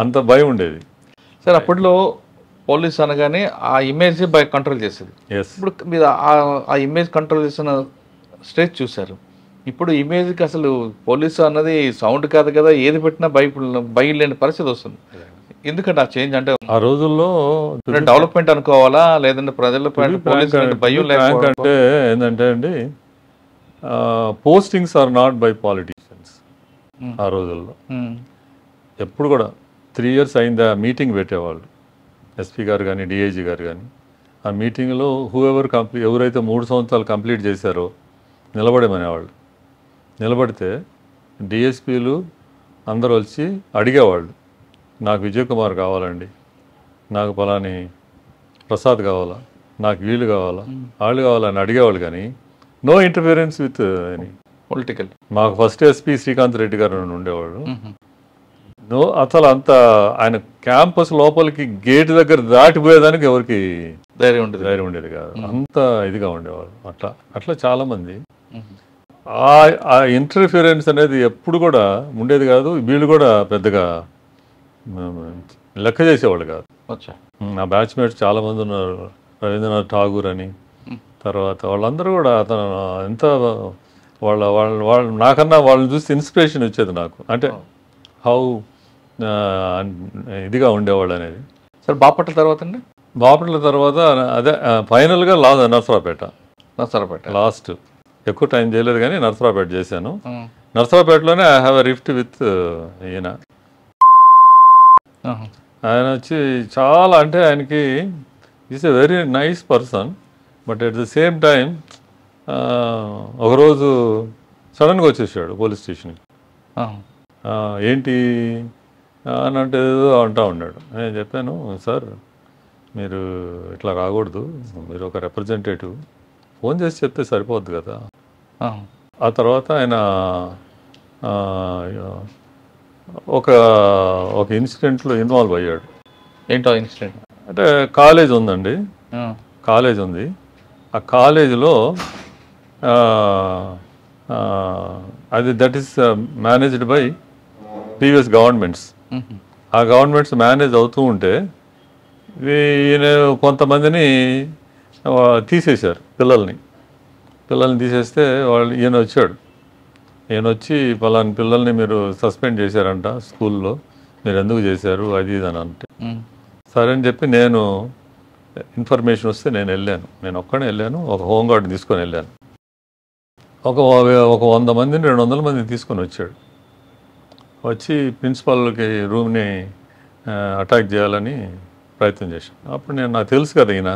అంత భయం ఉండేది సార్. అప్పట్లో పోలీస్ అనగానే ఆ ఇమేజ్ బై కంట్రోల్ చేసేది. ఇప్పుడు మీరు ఆ ఇమేజ్ కంట్రోల్ చేసిన స్టేజ్ చూశారు. ఇప్పుడు ఇమేజ్కి అసలు పోలీసు అన్నది సౌండ్ కాదు కదా, ఏది పెట్టినా భయం లేని పరిస్థితి వస్తుంది. ఎందుకంటే ఆ చేంజ్ అంటే ఆ రోజుల్లో డెవలప్మెంట్ అనుకోవాలా, లేదంటే ప్రజల భయం అంటే ఏంటంటే అండి, postings are not by politicians. ఆ రోజుల్లో ఎప్పుడు కూడా 3 years అయిందా మీటింగ్ పెట్టేవాళ్ళు, ఎస్పీ గారు కానీ డిఐజీ గారు కానీ. ఆ మీటింగ్లో ఎవరైతే 3 సంవత్సరాలు కంప్లీట్ చేశారో నిలబడమనేవాళ్ళు. నిలబడితే డిఎస్పీలు అందరూ వచ్చి అడిగేవాళ్ళు, నాకు విజయ్ కుమార్ కావాలండి, నాకు పలాని ప్రసాద్ కావాలా, నాకు వీళ్ళు కావాలా, వాళ్ళు కావాలని అడిగేవాళ్ళు. కానీ no interference with any political. మాకు ఫస్ట్ ఎస్పీ శ్రీకాంత్ రెడ్డి గారు ఉండేవాడు. అసలు అంత ఆయన క్యాంపస్ లోపలికి గేట్ దగ్గర దాటిపోయేదానికి ఎవరికి ధైర్యం ఉండేది కాదు. అంత ఇదిగా ఉండేవాళ్ళు. అట్లా చాలామంది ఆ ఇంటర్ఫిరెన్స్ అనేది ఎప్పుడు కూడా ఉండేది కాదు. వీళ్ళు కూడా పెద్దగా లెక్క చేసేవాళ్ళు కాదు. నా బ్యాచ్మేట్స్ చాలామంది ఉన్నారు, రవీంద్రనాథ్ ఠాగూర్ అని, తర్వాత వాళ్ళందరూ కూడా అతను ఎంత వాళ్ళ నాకన్నా వాళ్ళని చూసి ఇన్స్పిరేషన్ వచ్చేది నాకు. అంటే హౌ ఇదిగా ఉండేవాళ్ళు అనేది. సార్ బాపట్ల తర్వాత అండి? బాపట్ల తర్వాత అదే ఫైనల్గా నర్సరావుపేట లాస్ట్. ఎక్కువ టైం చేయలేదు కానీ నర్సరావుపేట చేశాను. నర్సరావుపేటలోనే I have a rift with ఈయన. ఆయన వచ్చి చాలా, అంటే ఆయనకి is a very nice person, but at the same time ఒకరోజు సడన్గా వచ్చేసాడు పోలీస్ స్టేషన్కి. ఏంటి అని అంటే ఏదో అంటూ ఉన్నాడు. నేను చెప్పాను, సార్ మీరు ఇట్లా రాకూడదు, మీరు ఒక రిప్రజెంటేటివ్, ఫోన్ చేసి చెప్తే సరిపోద్ది కదా. ఆ తర్వాత ఆయన ఒక ఇన్సిడెంట్లో ఇన్వాల్వ్ అయ్యాడు. ఏంటో ఇన్సిడెంట్ అంటే కాలేజ్ ఉందండి, కాలేజ్ ఉంది. ఆ కాలేజీలో అది that is managed by previous governments. ఆ గవర్నమెంట్స్ మేనేజ్ అవుతూ ఉంటే ఈయన కొంతమందిని తీసేశారు, పిల్లల్ని తీసేస్తే ఈయన వచ్చాడు. ఈయన వచ్చి పలాని పిల్లల్ని మీరు సస్పెండ్ చేశారంట స్కూల్లో, మీరు ఎందుకు చేశారు అది ఇది అని అంటే, సరే అని చెప్పి నేను ఇన్ఫర్మేషన్ వస్తే నేను వెళ్ళాను. నేను ఒక్కడే వెళ్ళాను, ఒక హోంగార్డ్ని తీసుకొని వెళ్ళాను. ఒక 100 మందిని 200 మందిని తీసుకొని వచ్చాడు. వచ్చి ప్రిన్సిపాల్కి రూమ్ని అటాక్ చేయాలని ప్రయత్నం చేశాను. అప్పుడు నాకు తెలుసు కదా ఈయన,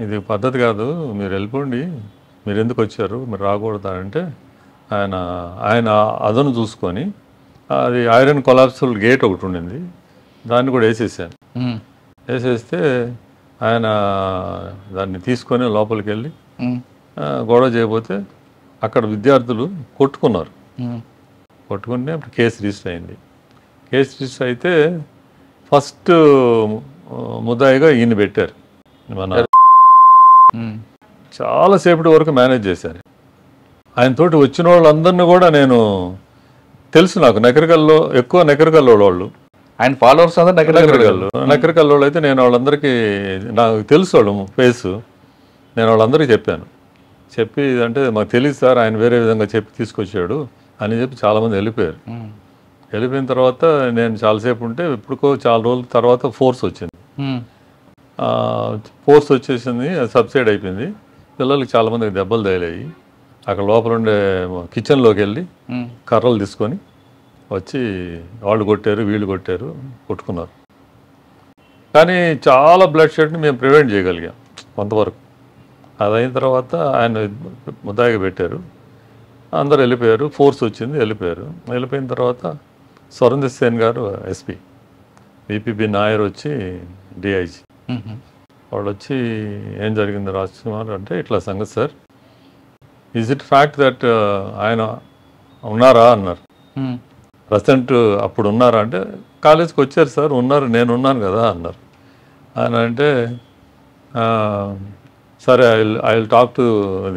ఇది పద్ధతి కాదు, మీరు వెళ్ళిపోండి, మీరు ఎందుకు వచ్చారు, మీరు రాకూడదా అంటే, ఆయన అదను చూసుకొని అది ఐరన్ కొలాప్సిబుల్ గేట్ ఒకటి ఉండింది, దాన్ని కూడా వేసేసాను. వేసేస్తే ఆయన దాన్ని తీసుకొని లోపలికి వెళ్ళి గొడవ చేయబోతే అక్కడ విద్యార్థులు కొట్టుకున్నారు. కొట్టుకుంటే అప్పుడు కేసు రిజిస్టర్ అయింది. కేసు రిజిస్టర్ అయితే ఫస్ట్ ముద్దాయిగా ఈయన పెట్టారు. మన చాలాసేపటి వరకు మేనేజ్ చేశాను. ఆయనతోటి వచ్చిన వాళ్ళందరినీ కూడా నేను తెలుసు, నాకు నకరికల్లో ఎక్కువ నకరికల్లో వాళ్ళు, ఆయన ఫాలోవర్స్ నకరికల్లో అయితే నేను వాళ్ళందరికీ నాకు తెలుసు వాళ్ళు ఫేసు. నేను వాళ్ళందరికీ చెప్పాను. చెప్పి అంటే మాకు తెలియదు సార్, ఆయన వేరే విధంగా చెప్పి తీసుకొచ్చాడు అని చెప్పి చాలామంది వెళ్ళిపోయారు. వెళ్ళిపోయిన తర్వాత నేను చాలాసేపు ఉంటే ఇప్పుడుకో చాలా రోజుల తర్వాత ఫోర్స్ వచ్చింది. ఫోర్స్ వచ్చేసింది, సబ్సైడ్ అయిపోయింది. పిల్లలకి చాలామందికి దెబ్బలు తగిలాయి. అక్కడ లోపల ఉండే కిచెన్లోకి వెళ్ళి కర్రలు తీసుకొని వచ్చి వాళ్ళు కొట్టారు, వీళ్ళు కొట్టారు, కొట్టుకున్నారు. కానీ చాలా బ్లడ్ షెడ్ని మేము ప్రివెంట్ చేయగలిగాం కొంతవరకు. అది అయిన తర్వాత ఆయన ముద్దాయిగా పెట్టారు, అందరు వెళ్ళిపోయారు. ఫోర్స్ వచ్చింది, వెళ్ళిపోయారు. వెళ్ళిపోయిన తర్వాత స్వరంజిత్ సేన్ గారు ఎస్పీ, విపిబి నాయర్ వచ్చి డిఐజీ. వాళ్ళు వచ్చి ఏం జరిగింది రాజ్ కుమార్ అంటే, ఇట్లా సంగతి sir, is it fact that ఆయన ఉన్నారా అన్నారు. ప్రజెంట్ అప్పుడు ఉన్నారా అంటే, కాలేజ్కి వచ్చారు సార్, ఉన్నారు, నేను ఉన్నాను కదా అన్నారు. ఆయన అంటే సరే I will talk to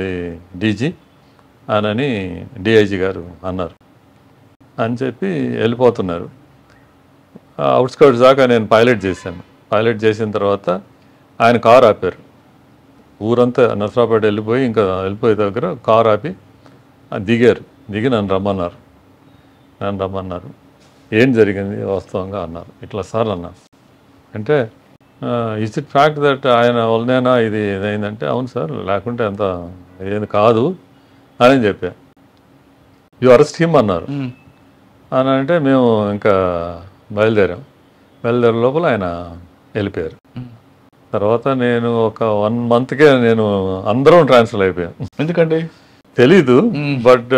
the DG అని డిఐజీ గారు అన్నారు అని చెప్పి వెళ్ళిపోతున్నారు. అవుట్స్కర్ట్స్ దాకా నేను పైలట్ చేశాను. పైలట్ చేసిన తర్వాత ఆయన కారు ఆపారు. ఊరంతా నర్సరావుపేట వెళ్ళిపోయి ఇంకా వెళ్ళిపోయే దగ్గర కారు ఆపి దిగారు. దిగి నన్ను రమ్మన్నారు. ఏం జరిగింది వాస్తవంగా అన్నారు. ఇట్లా సార్ అన్నారు. అంటే ఇస్ ఇట్ ఫ్యాక్ట్ దట్ ఆయన వల్లనేనా ఇది ఇదైందంటే, అవును సార్, లేకుంటే అంత ఏది కాదు అని చెప్పా. యు అరెస్ట్ హిమ్ అన్నారు. అని అంటే మేము ఇంకా బయలుదేరే లోపల ఆయన వెళ్ళిపోయారు. తర్వాత నేను ఒక 1 monthకే నేను అందరం ట్రాన్స్ఫర్ అయిపోయాం. ఎందుకండి తెలీదు, but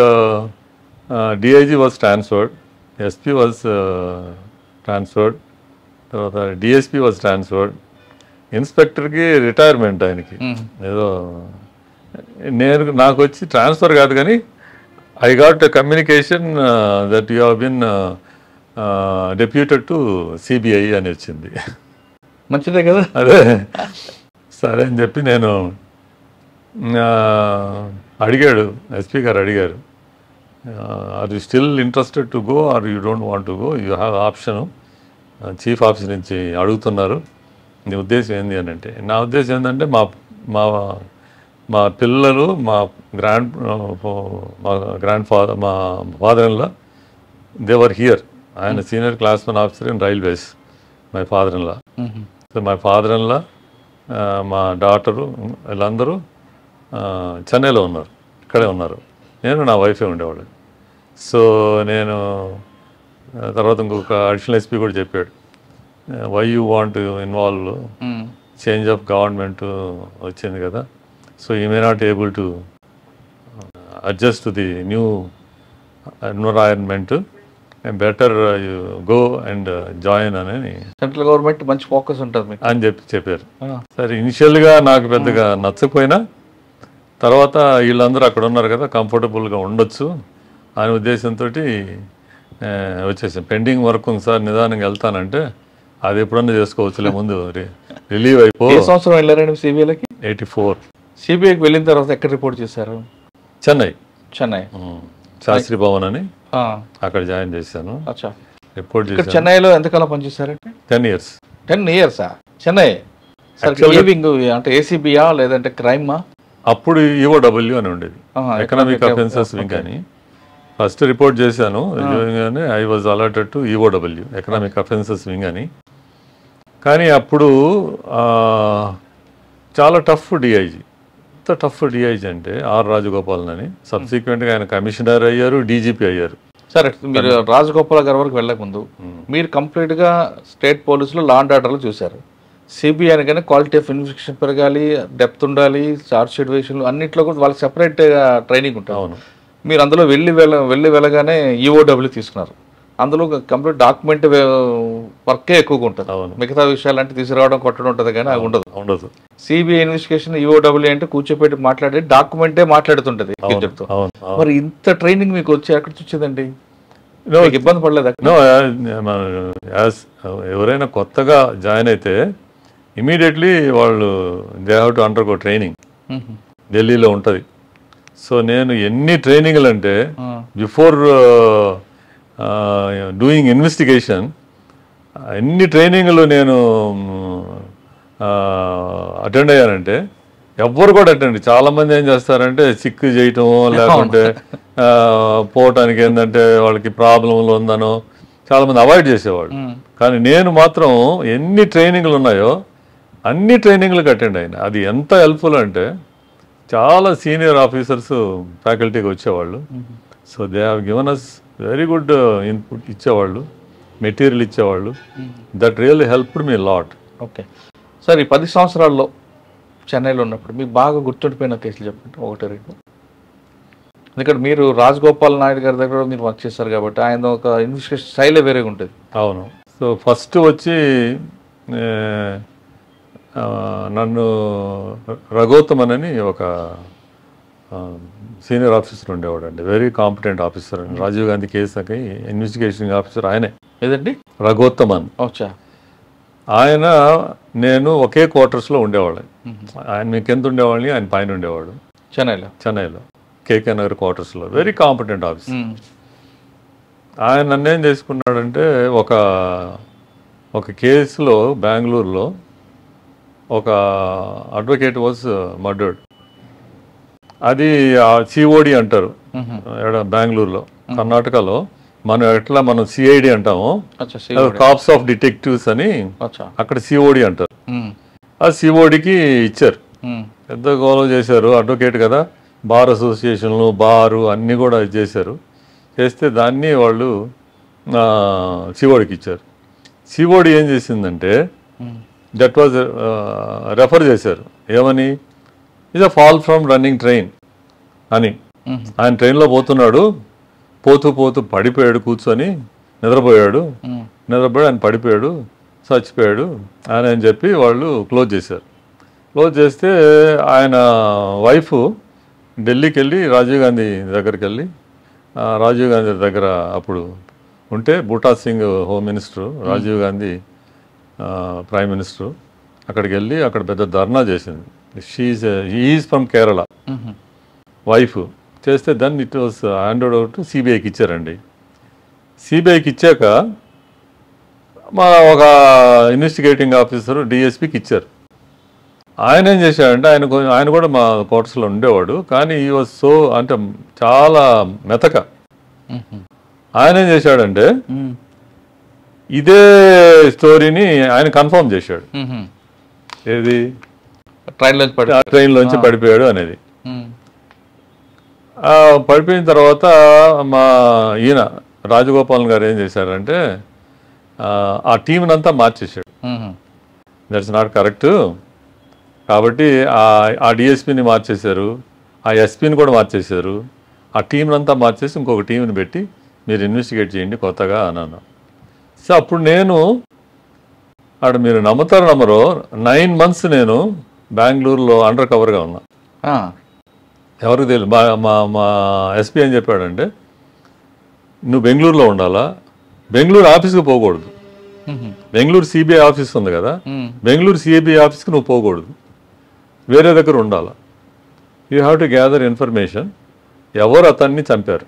DIG was transferred, SP was transferred, తర్వాత డిఎస్పీ వాజ్ ట్రాన్స్ఫర్డ్, ఇన్స్పెక్టర్కి రిటైర్మెంట్ ఆయనకి ఏదో. నాకు వచ్చి ట్రాన్స్ఫర్ కాదు కానీ I got communication that you have been deputed to CBI అని వచ్చింది. మంచిదే కదా. అదే సరే అని చెప్పి నేను అడిగాడు, ఎస్పీ గారు అడిగారు, are you still interested to go or you don't want to go, you have option, chief office నుంచి అడుగుతున్నారు, నీ ఉద్దేశం ఏంది అని అంటే, నా ఉద్దేశం ఏంటంటే మా పిల్లలు మా father in law they were here. ఆయన senior classmen officer in railways, my father in law. So my father in law, మా డాటరు వీళ్ళందరూ చెన్నైలో ఉన్నారు, ఇక్కడే ఉన్నారు. నేను నా వైఫే ఉండేవాళ్ళు. సో నేను తర్వాత ఇంకొక అడిషనల్ ఎస్పీ కూడా చెప్పాడు, why you want involve, change of government వచ్చింది కదా, so you may not able to adjust to the new environment, better you go and join అని సెంట్రల్ గవర్నమెంట్ మంచి ఫోకస్ ఉంటుంది అని చెప్పారు. సరే ఇనిషియల్గా నాకు పెద్దగా నచ్చకపోయినా తర్వాత వీళ్ళందరూ అక్కడ ఉన్నారు కదా, కంఫర్టబుల్గా ఉండొచ్చు అనే ఉద్దేశంతో వచ్చేసాం. పెండింగ్ వర్క్ ఉంది సార్, నిదానంగా వెళ్తానంటే, అది ఎప్పుడన్నా చేసుకోవచ్చులే, ముందు రిలీవ్ అయిపో. ఏ సంవత్సరం వెళ్ళారండి సిబిఐకి? 84. సిబిఐకి వెళ్ళిన తర్వాత ఎక్కడ రిపోర్ట్ చేశారు? చెన్నై శాస్త్రి భవన్ అని అక్కడ జాయిన్ చేశాను. రిపోర్ట్ చేశాను. చెన్నైలో ఎంతకాలం పనిచేశారంటే? 10 years. 10 years చెన్నై అంటే ఏసీబీయా లేదంటే క్రైమా? అప్పుడు ఈఓడబ్ల్యూ అని ఉండేది, ఎకనామిక్ అఫెన్సెస్ వింగ్ అని. ఫస్ట్ రిపోర్ట్ చేశాను, I was allotted to EOW, economic offences wing అని. కానీ అప్పుడు చాలా టఫ్ డిఐజీ. ఎంత టఫ్ డిఐజీ అంటే ఆర్ రాజగోపాలన్ అని. సబ్సిక్వెంట్గా ఆయన కమిషనర్ అయ్యారు, డీజీపీ అయ్యారు. సరే, మీరు రాజగోపాల్ గారి వరకు వెళ్ళక ముందు మీరు కంప్లీట్గా స్టేట్ పోలీసులో లా అండ్ ఆర్డర్లో చూశారు. సిబిఐ అనగానే క్వాలిటీ ఆఫ్ ఇన్వెస్టిగేషన్ పెరగాలి, డెప్త్ ఉండాలి, చార్జ్ షీట్ వేషన్లు అన్నింటిలో కూడా వాళ్ళకి సెపరేట్ ట్రైనింగ్ ఉంటుంది. అవును, మీరు అందులో వెళ్ళగానే ఈఓడబ్ల్యూ తీసుకున్నారు. అందులో కంప్లీట్ డాక్యుమెంట్ వర్కే ఎక్కువగా ఉంటుంది. మిగతా విషయాలు అంటే తీసుకురావడం కొట్టడం ఉంటుంది కానీ అది ఉండదు. సిబిఐ ఇన్వెస్టిగేషన్ ఈఓడబ్ల్యూ అంటే కూర్చోపెట్టి మాట్లాడే డాక్యుమెంటే మాట్లాడుతుంటది. మరి ఇంత ట్రైనింగ్ మీకు వచ్చి ఎక్కడ వచ్చిందండి? ఇబ్బంది పడలేదు? ఎవరైనా కొత్తగా జాయిన్ అయితే ఇమీడియట్లీ వాళ్ళు they have to undergo training, ఢిల్లీలో ఉంటుంది. సో నేను ఎన్ని ట్రైనింగ్లు అంటే బిఫోర్ డూయింగ్ ఇన్వెస్టిగేషన్ ఎన్ని ట్రైనింగ్లు నేను అటెండ్ అయ్యానంటే ఎవ్వరు కూడా అటెండ్. చాలామంది ఏం చేస్తారంటే సిక్కు చేయటం, లేకుంటే పోవటానికి ఏంటంటే వాళ్ళకి ప్రాబ్లంలు ఉందనో చాలామంది అవాయిడ్ చేసేవాళ్ళు. కానీ నేను మాత్రం ఎన్ని ట్రైనింగ్లు ఉన్నాయో అన్ని ట్రైనింగ్లకు అటెండ్ అయినా. అది ఎంత హెల్ప్ఫుల్ అంటే చాలా సీనియర్ ఆఫీసర్స్ ఫ్యాకల్టీకి వచ్చేవాళ్ళు. So they have given us very good input ఇచ్చేవాళ్ళు, మెటీరియల్ ఇచ్చేవాళ్ళు. That really helped me lot. Okay sir, ఈ 10 సంవత్సరాల్లో చెన్నైలో ఉన్నప్పుడు మీకు బాగా గుర్తుండిపోయిన కేసులు చెప్పండి, 1-2. ఎందుకంటే మీరు రాజగోపాల్ నాయుడు గారి దగ్గర మీరు వర్క్ చేస్తారు కాబట్టి ఆయన ఒక ఇన్వెస్టిగేషన్ స్టైలే వేరేగా ఉంటుంది. అవును. సో ఫస్ట్ వచ్చి నన్ను రఘోత్తమన్ అని ఒక సీనియర్ ఆఫీసర్ ఉండేవాడు అండి, very competent officer. Rajiv Gandhi కేసుకి ఇన్వెస్టిగేషన్ ఆఫీసర్ ఆయనే. ఏదండి? రఘోత్తమన్. ఆయన నేను ఒకే క్వార్టర్స్లో ఉండేవాళ్ళం. ఆయన మీకు ఎంత ఉండేవాళ్ళని, ఆయన పైన ఉండేవాడు చెన్నైలో కేకే నగర్ క్వార్టర్స్లో. Very competent officer. ఆయన నన్ను ఏం చేసుకున్నాడంటే ఒక కేసులో బెంగళూరులో ఒక అడ్వకేట్ వాజ్ మర్డర్డ్. అది సిఓడి అంటారు బెంగళూరులో. కర్ణాటకలో మనం సిఐడి అంటాము, కాప్స్ ఆఫ్ డిటెక్టివ్స్ అని, అక్కడ సిఓడి అంటారు. ఆ సిఓడికి ఇచ్చారు. పెద్ద గౌరవం చేశారు. అడ్వకేట్ కదా, బార్ అసోసియేషన్లు బారు అన్నీ కూడా చేశారు. చేస్తే దాన్ని వాళ్ళు సిఓడికి ఇచ్చారు. సిఓడి ఏం చేసిందంటే దట్ వాజ్ రెఫర్ చేశారు. ఏమని? Is a fall from running train అని. ఆయన ట్రైన్లో పోతున్నాడు, పోతూ పడిపోయాడు, కూర్చొని నిద్రపోయి ఆయన పడిపోయాడు, చచ్చిపోయాడు అని చెప్పి వాళ్ళు క్లోజ్ చేశారు. క్లోజ్ చేస్తే ఆయన వైఫ్ ఢిల్లీకి వెళ్ళి రాజీవ్ గాంధీ దగ్గరికి వెళ్ళి, రాజీవ్ గాంధీ దగ్గర అప్పుడు ఉంటే Buta Singh home minister, Rajiv Gandhi prime minister, అక్కడికి వెళ్ళి అక్కడ పెద్ద ధర్నా చేసింది. ఈజ్ ఫ్రమ్ కేరళ వైఫ్ చేస్తే then it was handed out సిబిఐకి ఇచ్చారండి. సిబిఐకి ఇచ్చాక మా ఒక ఇన్వెస్టిగేటింగ్ ఆఫీసర్ డిఎస్పికి ఇచ్చారు. ఆయన ఏం చేశాడంటే ఆయన కూడా మా క్వార్టర్స్లో ఉండేవాడు, కానీ ఈ వాజ్ సో అంటే చాలా మెతక. ఆయన ఏం చేశాడంటే ఇదే స్టోరీని ఆయన కన్ఫర్మ్ చేశాడు. ఏది? ట్రైన్లోంచి పడిపోయాడు అనేది. పడిపోయిన తర్వాత మా ఈయన రాజగోపాలన్ గారు ఏం చేశారంటే ఆ టీంని అంతా మార్చేశాడు. That's not correct. కాబట్టి ఆ డిఎస్పీని మార్చేశారు, ఆ ఎస్పీని కూడా మార్చేశారు, ఆ టీంని అంతా మార్చేసి ఇంకొక టీంని పెట్టి మీరు ఇన్వెస్టిగేట్ చేయండి కొత్తగా అన్నాను. సో అప్పుడు నేను అక్కడ, మీరు నమ్ముతారో నమ్మరో, 9 months నేను బెంగళూరులో అండర్ కవర్గా ఉన్నా. ఎవరికి తెలియదు. మా ఎస్పీ ఏం చెప్పాడంటే, నువ్వు బెంగళూరులో ఉండాలా, బెంగళూరు ఆఫీస్కి పోకూడదు. బెంగళూరు సిబిఐ ఆఫీస్ ఉంది కదా, బెంగళూరు సిబిఐ ఆఫీస్కి నువ్వు పోకూడదు, వేరే దగ్గర ఉండాలా. You have to gather information. ఎవరు అతన్ని చంపారు.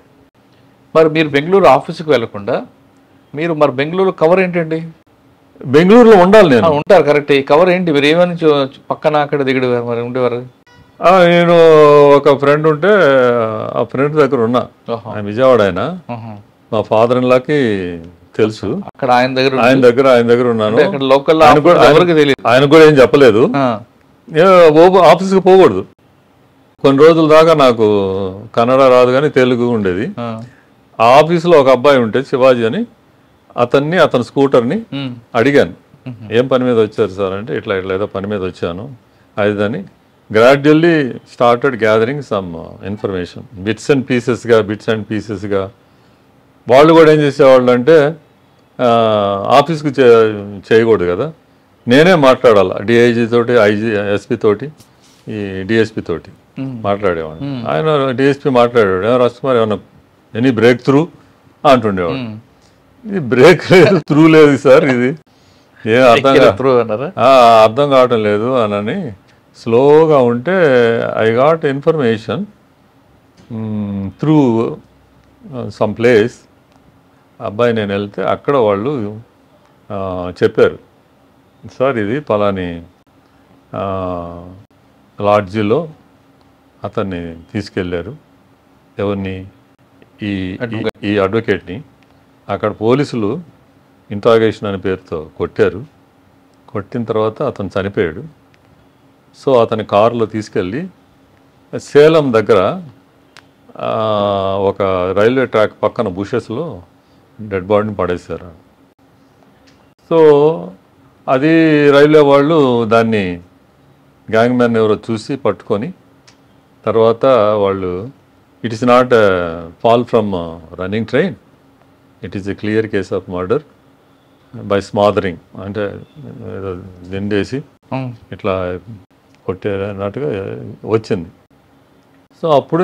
మరి మీరు బెంగళూరు ఆఫీస్కి వెళ్లకుండా మీరు మరి బెంగళూరు కవర్ ఏంటండి? బెంగళూరులో ఉండాలి. నేను ఉంటారు కరెక్ట్. ఈ కవర్ ఏంటి? మీరు ఏమని పక్కన అక్కడ దిగడు మరి ఉండేవారు? నేను ఒక ఫ్రెండ్ ఉంటే ఆ ఫ్రెండ్ దగ్గర ఉన్నా. ఆయన విజయవాడ. ఆయన మా ఫాదర్ ఇన్ లాకి తెలుసు. అక్కడ ఆయన దగ్గర ఉన్నాను. ఆయన కూడా ఏం చెప్పలేదు. ఆఫీస్కి పోకూడదు. కొన్ని రోజుల దాకా నాకు కన్నడ రాదు కానీ తెలుగు ఉండేది. ఆ ఆఫీసులో ఒక అబ్బాయి ఉంటే శివాజీ అని, అతని స్కూటర్ని అడిగాను, ఏం పని మీద వచ్చారు సార్ అంటే, ఇట్లా ఏదో పని మీద వచ్చాను అదని. Gradually started gathering some information, bits and పీసెస్గా. వాళ్ళు కూడా ఏం చేసేవాళ్ళు అంటే, ఆఫీస్కి చేయకూడదు కదా, నేనే మాట్లాడాలి డిఐజీ తోటి, ఎస్పీ తోటి, ఈ డిఎస్పీ తోటి మాట్లాడేవాడు. ఆయన డిఎస్పీ మాట్లాడాడు, రాజ్కుమార్ ఏమన్నా ఎనీ బ్రేక్ త్రూ అంటుండేవాడు. ఇది బ్రేక్ లేదు, త్రూ లేదు సార్, ఇది ఏం అర్థం కావటం లేదు అని స్లోగా ఉంటే, I got information through some place. అబ్బాయి నేను వెళ్తే అక్కడ వాళ్ళు చెప్పారు, సార్ ఇది పలాని లాడ్జిలో అతన్ని తీసుకెళ్ళారు. ఎవరిని? ఈ అడ్వకేట్ని. అక్కడ పోలీసులు ఇంట్రాగేషన్ అనే పేరుతో కొట్టారు. కొట్టిన తర్వాత అతను చనిపోయాడు. సో అతని కారులో తీసుకెళ్ళి సేలం దగ్గర ఒక రైల్వే ట్రాక్ పక్కన బుషెస్లో డెడ్ బాడీని పడేశారు. సో అది రైల్వే వాళ్ళు దాన్ని గ్యాంగ్ మ్యాన్ ఎవరో చూసి పట్టుకొని, తర్వాత వాళ్ళు it is not fall from running train, it is a clear case of murder by smothering, అంటే ఏదో నిండేసి ఇట్లా కొట్టేటట్టుగా వచ్చింది. సో అప్పుడు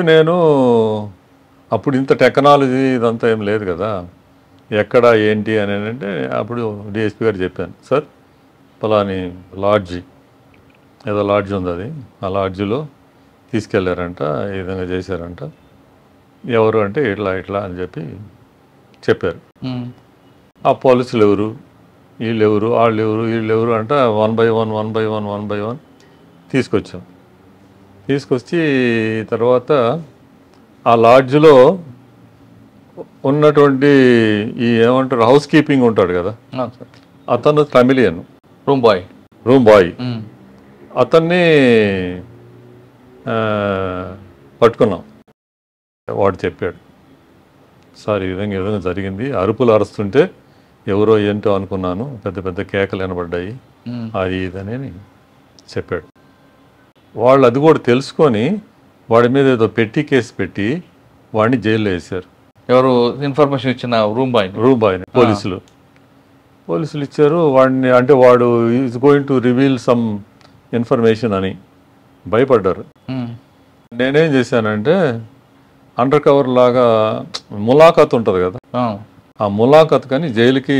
అప్పుడు ఇంత టెక్నాలజీ ఇదంతా ఏం లేదు కదా, ఎక్కడ ఏంటి అని అంటే అప్పుడు డిఎస్పీ గారు చెప్పాను, సార్ పలాని లాడ్జి, ఏదో లాడ్జి ఉంది, అది ఆ లాడ్జిలో తీసుకెళ్లారంట, ఈ విధంగా చేశారంట, ఎవరు అంటే ఇట్లా ఇట్లా అని చెప్పారు. ఆ పోలీసులు ఎవరు, వీళ్ళెవరు, వీళ్ళెవరు అంట 1 by 1 తీసుకొచ్చి తర్వాత ఆ లాడ్జ్లో ఉన్నటువంటి ఈ ఏమంటారు హౌస్ కీపింగ్ ఉంటాడు కదా, అతను తమిళియన్, రూమ్ బాయ్ అతన్ని పట్టుకున్నాం. వాడు చెప్పాడు, సార్ ఈ విధంగా జరిగింది, అరుపులు అరుస్తుంటే ఎవరో ఏంటో అనుకున్నాను, పెద్ద పెద్ద కేకలు వినబడ్డాయి, అది ఇదని చెప్పాడు. వాళ్ళు అది కూడా తెలుసుకొని వాడి మీద ఏదో పెట్టి కేసు పెట్టి వాడిని జైల్లో వేశారు. ఎవరు ఇన్ఫర్మేషన్ ఇచ్చిన రూమ్ బాయ్ని పోలీసులు ఇచ్చారు వాడిని. అంటే వాడు is going to reveal some information అని భయపడ్డారు. నేనేం చేశానంటే అండర్ కవర్ లాగా ములాఖాత్ ఉంటుంది కదా, ఆ ములాఖాత్ కానీ జైలుకి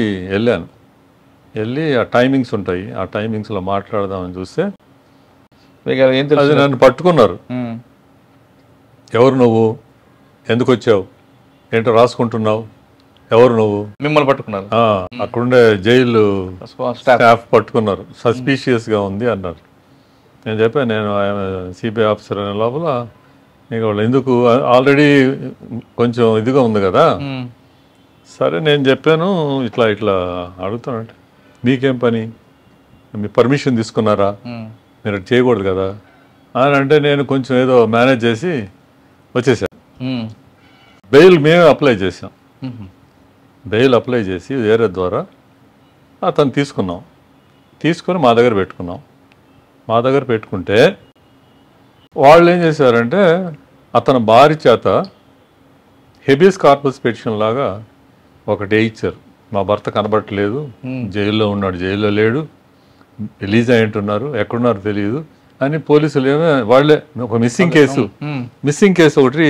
వెళ్ళి ఆ టైమింగ్స్ ఉంటాయి, ఆ టైమింగ్స్లో మాట్లాడదామని చూస్తే అది నన్ను పట్టుకున్నారు. ఎవరు నువ్వు, ఎందుకు వచ్చావు, ఏంటో రాసుకుంటున్నావు, ఎవరు నువ్వు, మిమ్మల్ని పట్టుకున్నారు. అక్కడుండే జైలు స్టాఫ్ పట్టుకున్నారు, సస్పీషియస్గా ఉంది అన్నారు. నేను చెప్పాను, నేను సిబిఐ ఆఫీసర్ అనే లోపల ఇక వాళ్ళు ఎందుకు, ఆల్రెడీ కొంచెం ఇదిగా ఉంది కదా. సరే నేను చెప్పాను, ఇట్లా అడుగుతానంటే మీకేం పని, మీ పర్మిషన్ తీసుకున్నారా, మీరు చేయకూడదు కదా అని అంటే నేను కొంచెం ఏదో మేనేజ్ చేసి వచ్చేసాను. బెయిల్ మేమే అప్లై చేసాం. బెయిల్ అప్లై చేసి వేరే ద్వారా అతను తీసుకొని మా దగ్గర పెట్టుకుంటే వాళ్ళు ఏం చేశారంటే అతని భార్య చేత హెబియస్ కార్పస్ పిటిషన్ లాగా ఒకటి వేయించారు. మా భర్త కనబడట్లేదు, జైల్లో ఉన్నాడు, జైల్లో లేడు, రిలీజ్ అయ్యింటున్నారు, ఎక్కడున్నారు తెలియదు అని పోలీసులు వాళ్ళే ఒక మిస్సింగ్ కేసు ఒకటి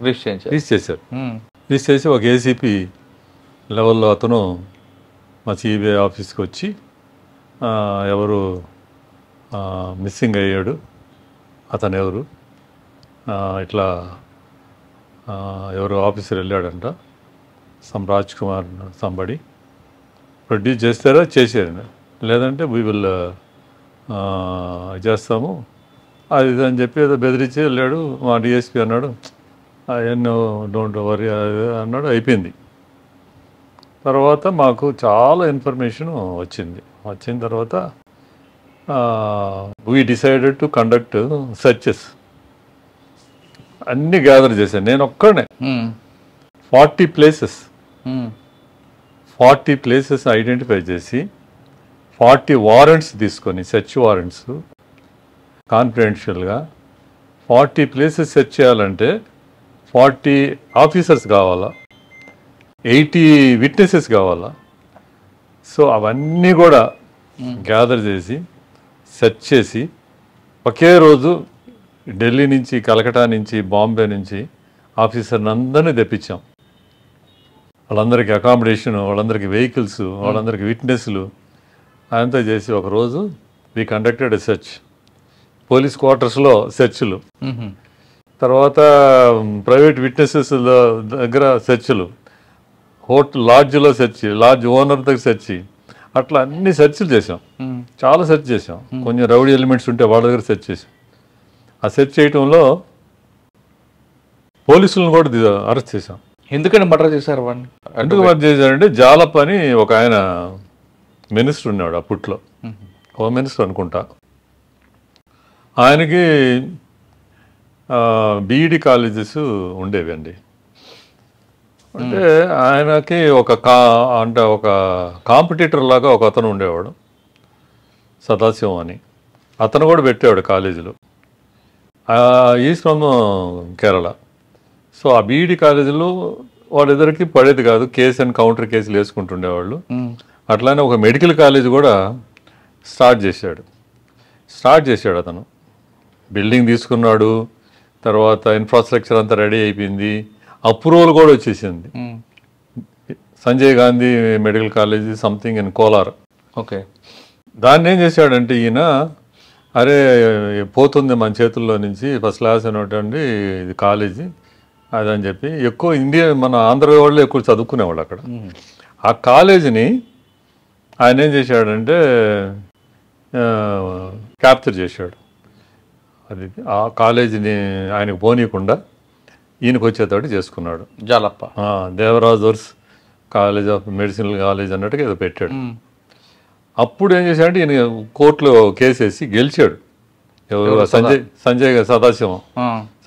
రిజిస్టర్ చేశారు. రిజిస్టర్ చేసి ఒక ఏసీపీ లెవెల్లో అతను మా సిబిఐ ఆఫీస్కి వచ్చి ఎవరు మిస్సింగ్ అయ్యాడు, అతను ఎవరు, ఇట్లా ఎవరు ఆఫీసర్ వెళ్ళాడంట, రాజ్ కుమార్ సంబడి, ప్రొడ్యూస్ చేస్తారా చేసేయండి, లేదంటే వీ విల్ చేస్తాము అది అని చెప్పి ఏదో బెదిరించి వెళ్ళాడు. మా డిఎస్పీ అన్నాడు, ఎన్నో డోంట్ వరీ అన్నాడు. అయిపోయింది. తర్వాత మాకు చాలా ఇన్ఫర్మేషన్ వచ్చిన తర్వాత we decided to conduct searches. అన్నీ గ్యాదర్ చేశాను నేను ఒక్కడనే. 40 ప్లేసెస్ ఐడెంటిఫై చేసి 40 వారెంట్స్ తీసుకొని, సెర్చ్ వారెంట్స్ కాన్ఫిడెన్షియల్గా 40 ప్లేసెస్ సెర్చ్ చేయాలంటే 40 ఆఫీసర్స్ కావాలా, 80 విట్నెసెస్ కావాలా. సో అవన్నీ కూడా గ్యాదర్ చేసి సెర్చ్ చేసి ఒకే రోజు ఢిల్లీ నుంచి, కలకటా నుంచి, బాంబే నుంచి ఆఫీసర్ని అందరినీ తెప్పించాం. వాళ్ళందరికీ అకామిడేషన్, వాళ్ళందరికీ వెహికల్స్, వాళ్ళందరికీ విట్నెస్లు అదంతా చేసి ఒకరోజు we conducted a search. Police క్వార్టర్స్లో సెర్చ్లు, తర్వాత ప్రైవేట్ విట్నెసెస్ దగ్గర సెర్చ్లు, లాడ్జ్లో సెర్చ్, లాడ్జ్ ఓనర్ దగ్గర సెర్చ్, అట్లా అన్ని సెర్చ్లు చేసాం. చాలా సెర్చ్ చేసాం. కొంచెం రౌడీ ఎలిమెంట్స్ ఉంటే వాళ్ళ దగ్గర సెర్చ్ చేసాం. ఆ సెర్చ్ చేయటంలో పోలీసులను కూడా అరెస్ట్ చేసాం. ఎందుకని మర్డర్ చేశారు వాడిని? ఎందుకు మర్డర్ చేశారంటే జాలప్ అని ఒక ఆయన మినిస్టర్ ఉన్నాడు అప్పట్లో, హోమ్ మినిస్టర్ అనుకుంటా. ఆయనకి బీఈడి కాలేజెస్ ఉండేవి అండి. అంటే ఆయనకి ఒక కాంపిటీటర్ లాగా ఒక అతను ఉండేవాడు, సదాశివం అని. అతను కూడా పెట్టేవాడు కాలేజీలో. Is from Kerala. సో ఆ బీఈడి కాలేజీలో వాళ్ళిద్దరికి పడేది కాదు, కేసు అండ్ కౌంటర్ కేసులు వేసుకుంటుండేవాళ్ళు. అట్లానే ఒక మెడికల్ కాలేజ్ కూడా స్టార్ట్ చేశాడు అతను. బిల్డింగ్ తీసుకున్నాడు, తర్వాత ఇన్ఫ్రాస్ట్రక్చర్ అంతా రెడీ అయిపోయింది, అప్రూవల్ కూడా వచ్చేసింది. Sanjay Gandhi medical college something in Kolar. Okay. దాన్ని ఏం చేశాడంటే ఈయన, అరే పోతుంది మన చేతుల్లో నుంచి ఫస్ట్ క్లాస్ అనేటువంటి ఇది కాలేజీ అదని చెప్పి, ఎక్కువ మన ఆంధ్ర వాళ్ళు ఎక్కువ చదువుకునేవాళ్ళు అక్కడ. ఆ కాలేజీని ఆయన ఏం చేశాడంటే క్యాప్చర్ చేశాడు. అది ఆ కాలేజీని ఆయనకు పోనీయకుండా ఈయనకు వచ్చేటట్టు చేసుకున్నాడు. జాలప్ప దేవరాజర్స్ కాలేజ్ ఆఫ్ మెడిసినల్ కాలేజ్ అన్నట్టుగా ఏదో పెట్టాడు. అప్పుడు ఏం చేశాడంటే ఈయన కోర్టులో కేసేసి గెలిచాడు. ఎవరు? సంజయ్ సదాశివం,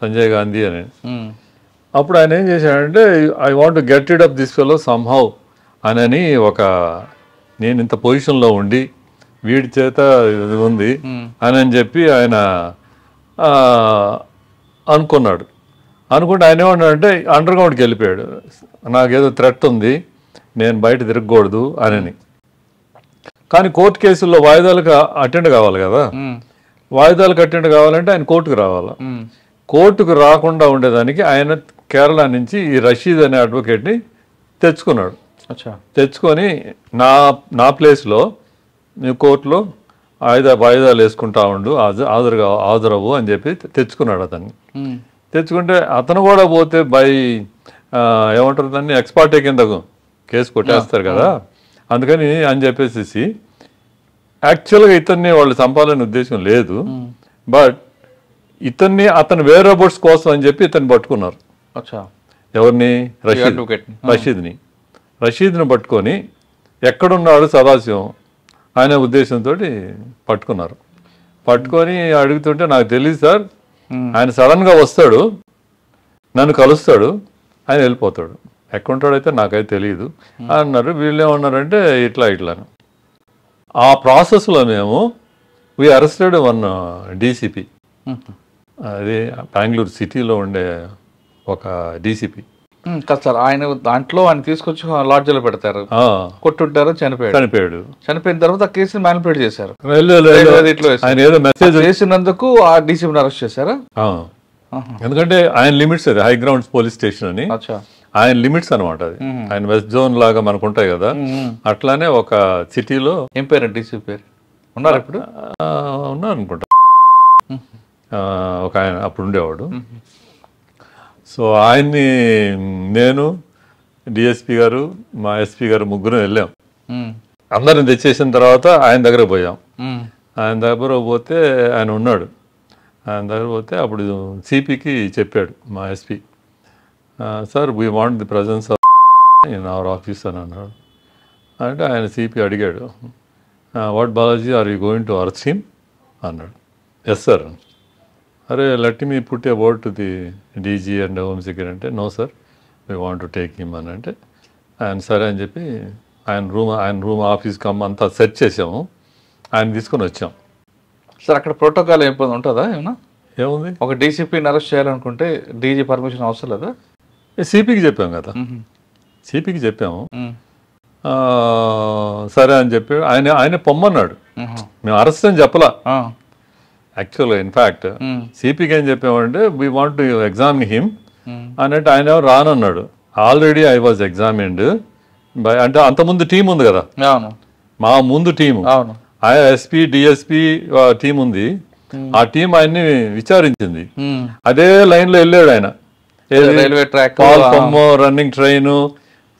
సంజయ్ గాంధీ అని. అప్పుడు ఆయన ఏం చేశాడంటే I want get rid of this fellow somehow అని నేను ఇంత పొజిషన్లో ఉండి వీడి చేత ఇది ఉంది అని చెప్పి ఆయన అనుకున్నాడు. అనుకుంటే ఆయన ఏమన్నాడంటే అండర్ గ్రౌండ్కి వెళ్ళిపోయాడు. నాకేదో థ్రెట్ ఉంది, నేను బయట తిరగకూడదు అని. కానీ కోర్టు కేసుల్లో వాయిదాలకు అటెండ్ కావాలి కదా, వాయిదాలకు అటెండ్ కావాలంటే ఆయన కోర్టుకు రావాలి. కోర్టుకు రాకుండా ఉండేదానికి ఆయన కేరళ నుంచి ఈ రషీద్ అనే అడ్వకేట్ని తెచ్చుకున్నాడు. తెచ్చుకొని నా ప్లేస్లో నీ కోర్టులో వాయిదాలు వేసుకుంటా ఉండు, హాజరవు అని చెప్పి తెచ్చుకున్నాడు అతన్ని. తెచ్చుకుంటే అతను కూడా పోతే ఏమంటారు దాన్ని, ఎక్స్పార్టే కింద కేసు కొట్టేస్తారు కదా, అందుకని అని చెప్పేసి యాక్చువల్గా ఇతన్ని వాళ్ళు చంపాలనే ఉద్దేశం లేదు, బట్ అతను వేరే బోట్స్ కోసం అని చెప్పి ఇతన్ని పట్టుకున్నారు. ఎవరిని? రషీద్ని పట్టుకొని ఎక్కడున్నాడు సదాశివం అనే ఉద్దేశంతో పట్టుకున్నారు. పట్టుకొని అడుగుతుంటే నాకు తెలియదు సార్, ఆయన సడన్గా వస్తాడు, నన్ను కలుస్తాడు, ఆయన వెళ్ళిపోతాడు, ఎక్కడుంటాడైతే నాకైతే తెలియదు అన్నారు. వీళ్ళు ఏమన్నారంటే ఇట్లా ఆ ప్రాసెస్లో మేము అరెస్టెడ్ వన్ డీసీపీ, అది బెంగళూరు సిటీలో ఉండే ఒక డీసీపీ. సార్ ఆయన దాంట్లో ఆయన తీసుకొచ్చి లాడ్జ్లో పెడతారు, కొట్టుంటారు, చనిపోయాడు. చనిపోయిన తర్వాత కేసుని మ్యానిపులేట్ చేశారు. ఆయన ఏదో మెసేజ్ చేసినందుకు ఆ డీసీపీని అరెస్ట్ చేశారా? ఎందుకంటే ఆయన లిమిట్స్, అది హై గ్రౌండ్స్ పోలీస్ స్టేషన్ అని ఆయన లిమిట్స్ అనమాట. అది ఆయన వెస్ట్ జోన్ లాగా మనకు ఉంటాయి కదా, అట్లానే ఒక సిటీలో. ఏం పేరు డీసీపీ పేరు? ఉన్నారు ఇప్పుడు? ఉన్నారు అనుకుంటా, ఒక ఆయన అప్పుడు ఉండేవాడు. సో ఆయన్ని నేను, డిఎస్పీ గారు, మా ఎస్పీ గారు ముగ్గురు వెళ్ళాం. అందరిని తెచ్చేసిన తర్వాత ఆయన దగ్గర పోయాం. ఆయన దగ్గర పోతే ఆయన ఉన్నాడు. ఆయన దగ్గర పోతే అప్పుడు సిపికి చెప్పాడు మా SP, sir we want the presence of in our office అని అన్నాడు. అంటే ఆయన సిపి అడిగాడు, what Balaji are you going to arrest him అన్నాడు. Yes sir. అరే let me put a word to the DG and home secretary అంటే, no sir we want to take him అని అంటే, ఆయన సరే అని చెప్పి ఆయన రూమ్ ఆఫీస్ అంతా సెర్చ్ చేసాము, ఆయన తీసుకొని వచ్చాం. సార్ అక్కడ ప్రోటోకాల్ ఏమైనా ఉంటుందా? ఏముంది? ఒక డీసీపీని అరెస్ట్ చేయాలనుకుంటే డీజీ పర్మిషన్ అవసరం లేదా? సిపికి చెప్పాం కదా, సిపికి చెప్పాము. సరే అని చెప్పి ఆయన పొమ్మన్నాడు. మేము అరెస్ట్ అని చెప్పలా యాక్చువల్గా. ఇన్ఫ్యాక్ట్ సిపికి ఏం చెప్పామంటే we want to examine him అన్నట్టు ఆయన రానన్నాడు. Already I was examined by, అంటే అంతకుముందు టీం ఉంది కదా, మా ముందు టీము, ఎస్పీ డిఎస్పీ టీం ఉంది. ఆ టీం ఆయన్ని విచారించింది. అదే లైన్లో వెళ్ళాడు ఆయన. Railway track, running train,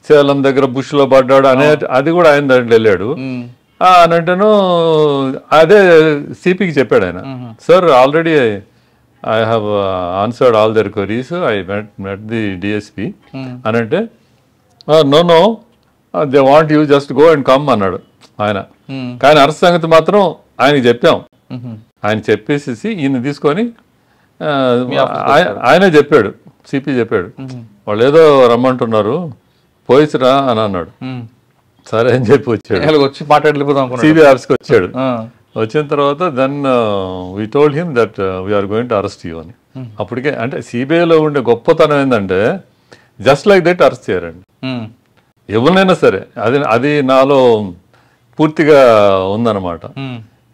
Salem దగ్గర బుష్ లో పడ్డాడు అనే, అది కూడా ఆయన దాంట్లో వెళ్ళాడు అని అంటేను. అదే సిపికి చెప్పాడు ఆయన, sir already I have answered all their queries, I met the DSP అని అంటే, no they want you just go and come అన్నాడు ఆయన. కానీ అరెస్ట్ సంగతి మాత్రం ఆయనకి చెప్పాం. ఆయన చెప్పేసి ఈయన తీసుకొని ఆయనే చెప్పాడు, సిపి చెప్పాడు, వాళ్ళు ఏదో రమ్మంటున్నారు పోయిసిరా అని అన్నాడు. సరే అని చెప్పి వచ్చాడు, వచ్చి మాట్లాడలేకపోతాం, సిబిఐ ఆఫీస్కి వచ్చాడు. వచ్చిన తర్వాత then we told him that we are going to arrest you అని. అప్పటికే అంటే సిబిఐలో ఉండే గొప్పతనం ఏంటంటే జస్ట్ లైక్ దట్ అరెస్ట్ చేయరండి ఎవరినైనా సరే. అది నాలో పూర్తిగా ఉందన్నమాట.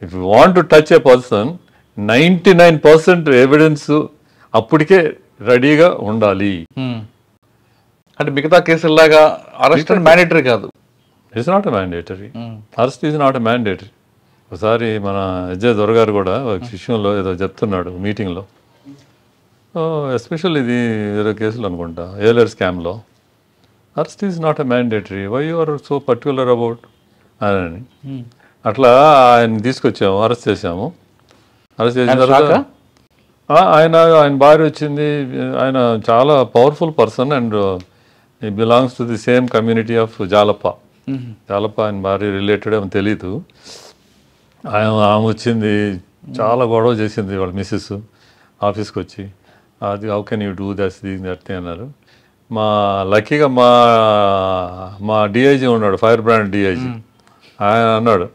If you want to touch A person 99% evidence అప్పటికే రెడీగా ఉండాలి. అంటే మిగతా కేసుల్లాగా అరెస్ట్ మ్యాండేటరీ కాదు. It's not a mandatory. Arrest is not a mandatory. ఒకసారి మన అజయ్ దొరగారు కూడా ఒక విషయంలో ఏదో చెప్తున్నాడు మీటింగ్లో, ఎస్పెషల్ ఇది వేరే కేసులు అనుకుంటా, ఏలర్ స్కామ్లో arrest is not a mandatory, why you are so particular about అని. అట్లా ఆయన తీసుకొచ్చాము, అరెస్ట్ చేసాము. అరెస్ట్ చేసిన తర్వాత ఆయన భార్య వచ్చింది. ఆయన చాలా powerful person and he belongs to the same community of Jalappa. Jalappa ఆయన భార్య రిలేటెడ్ ఏమో తెలీదు. ఆమె వచ్చింది, చాలా గొడవ చేసింది వాళ్ళ మిస్సెస్ ఆఫీస్కి వచ్చి. అది how can you do that అన్నారు. లక్కీగా మా డిఐజీ ఉన్నాడు, ఫైర్ బ్రాండ్ డిఐజీ. ఆయన అన్నాడు,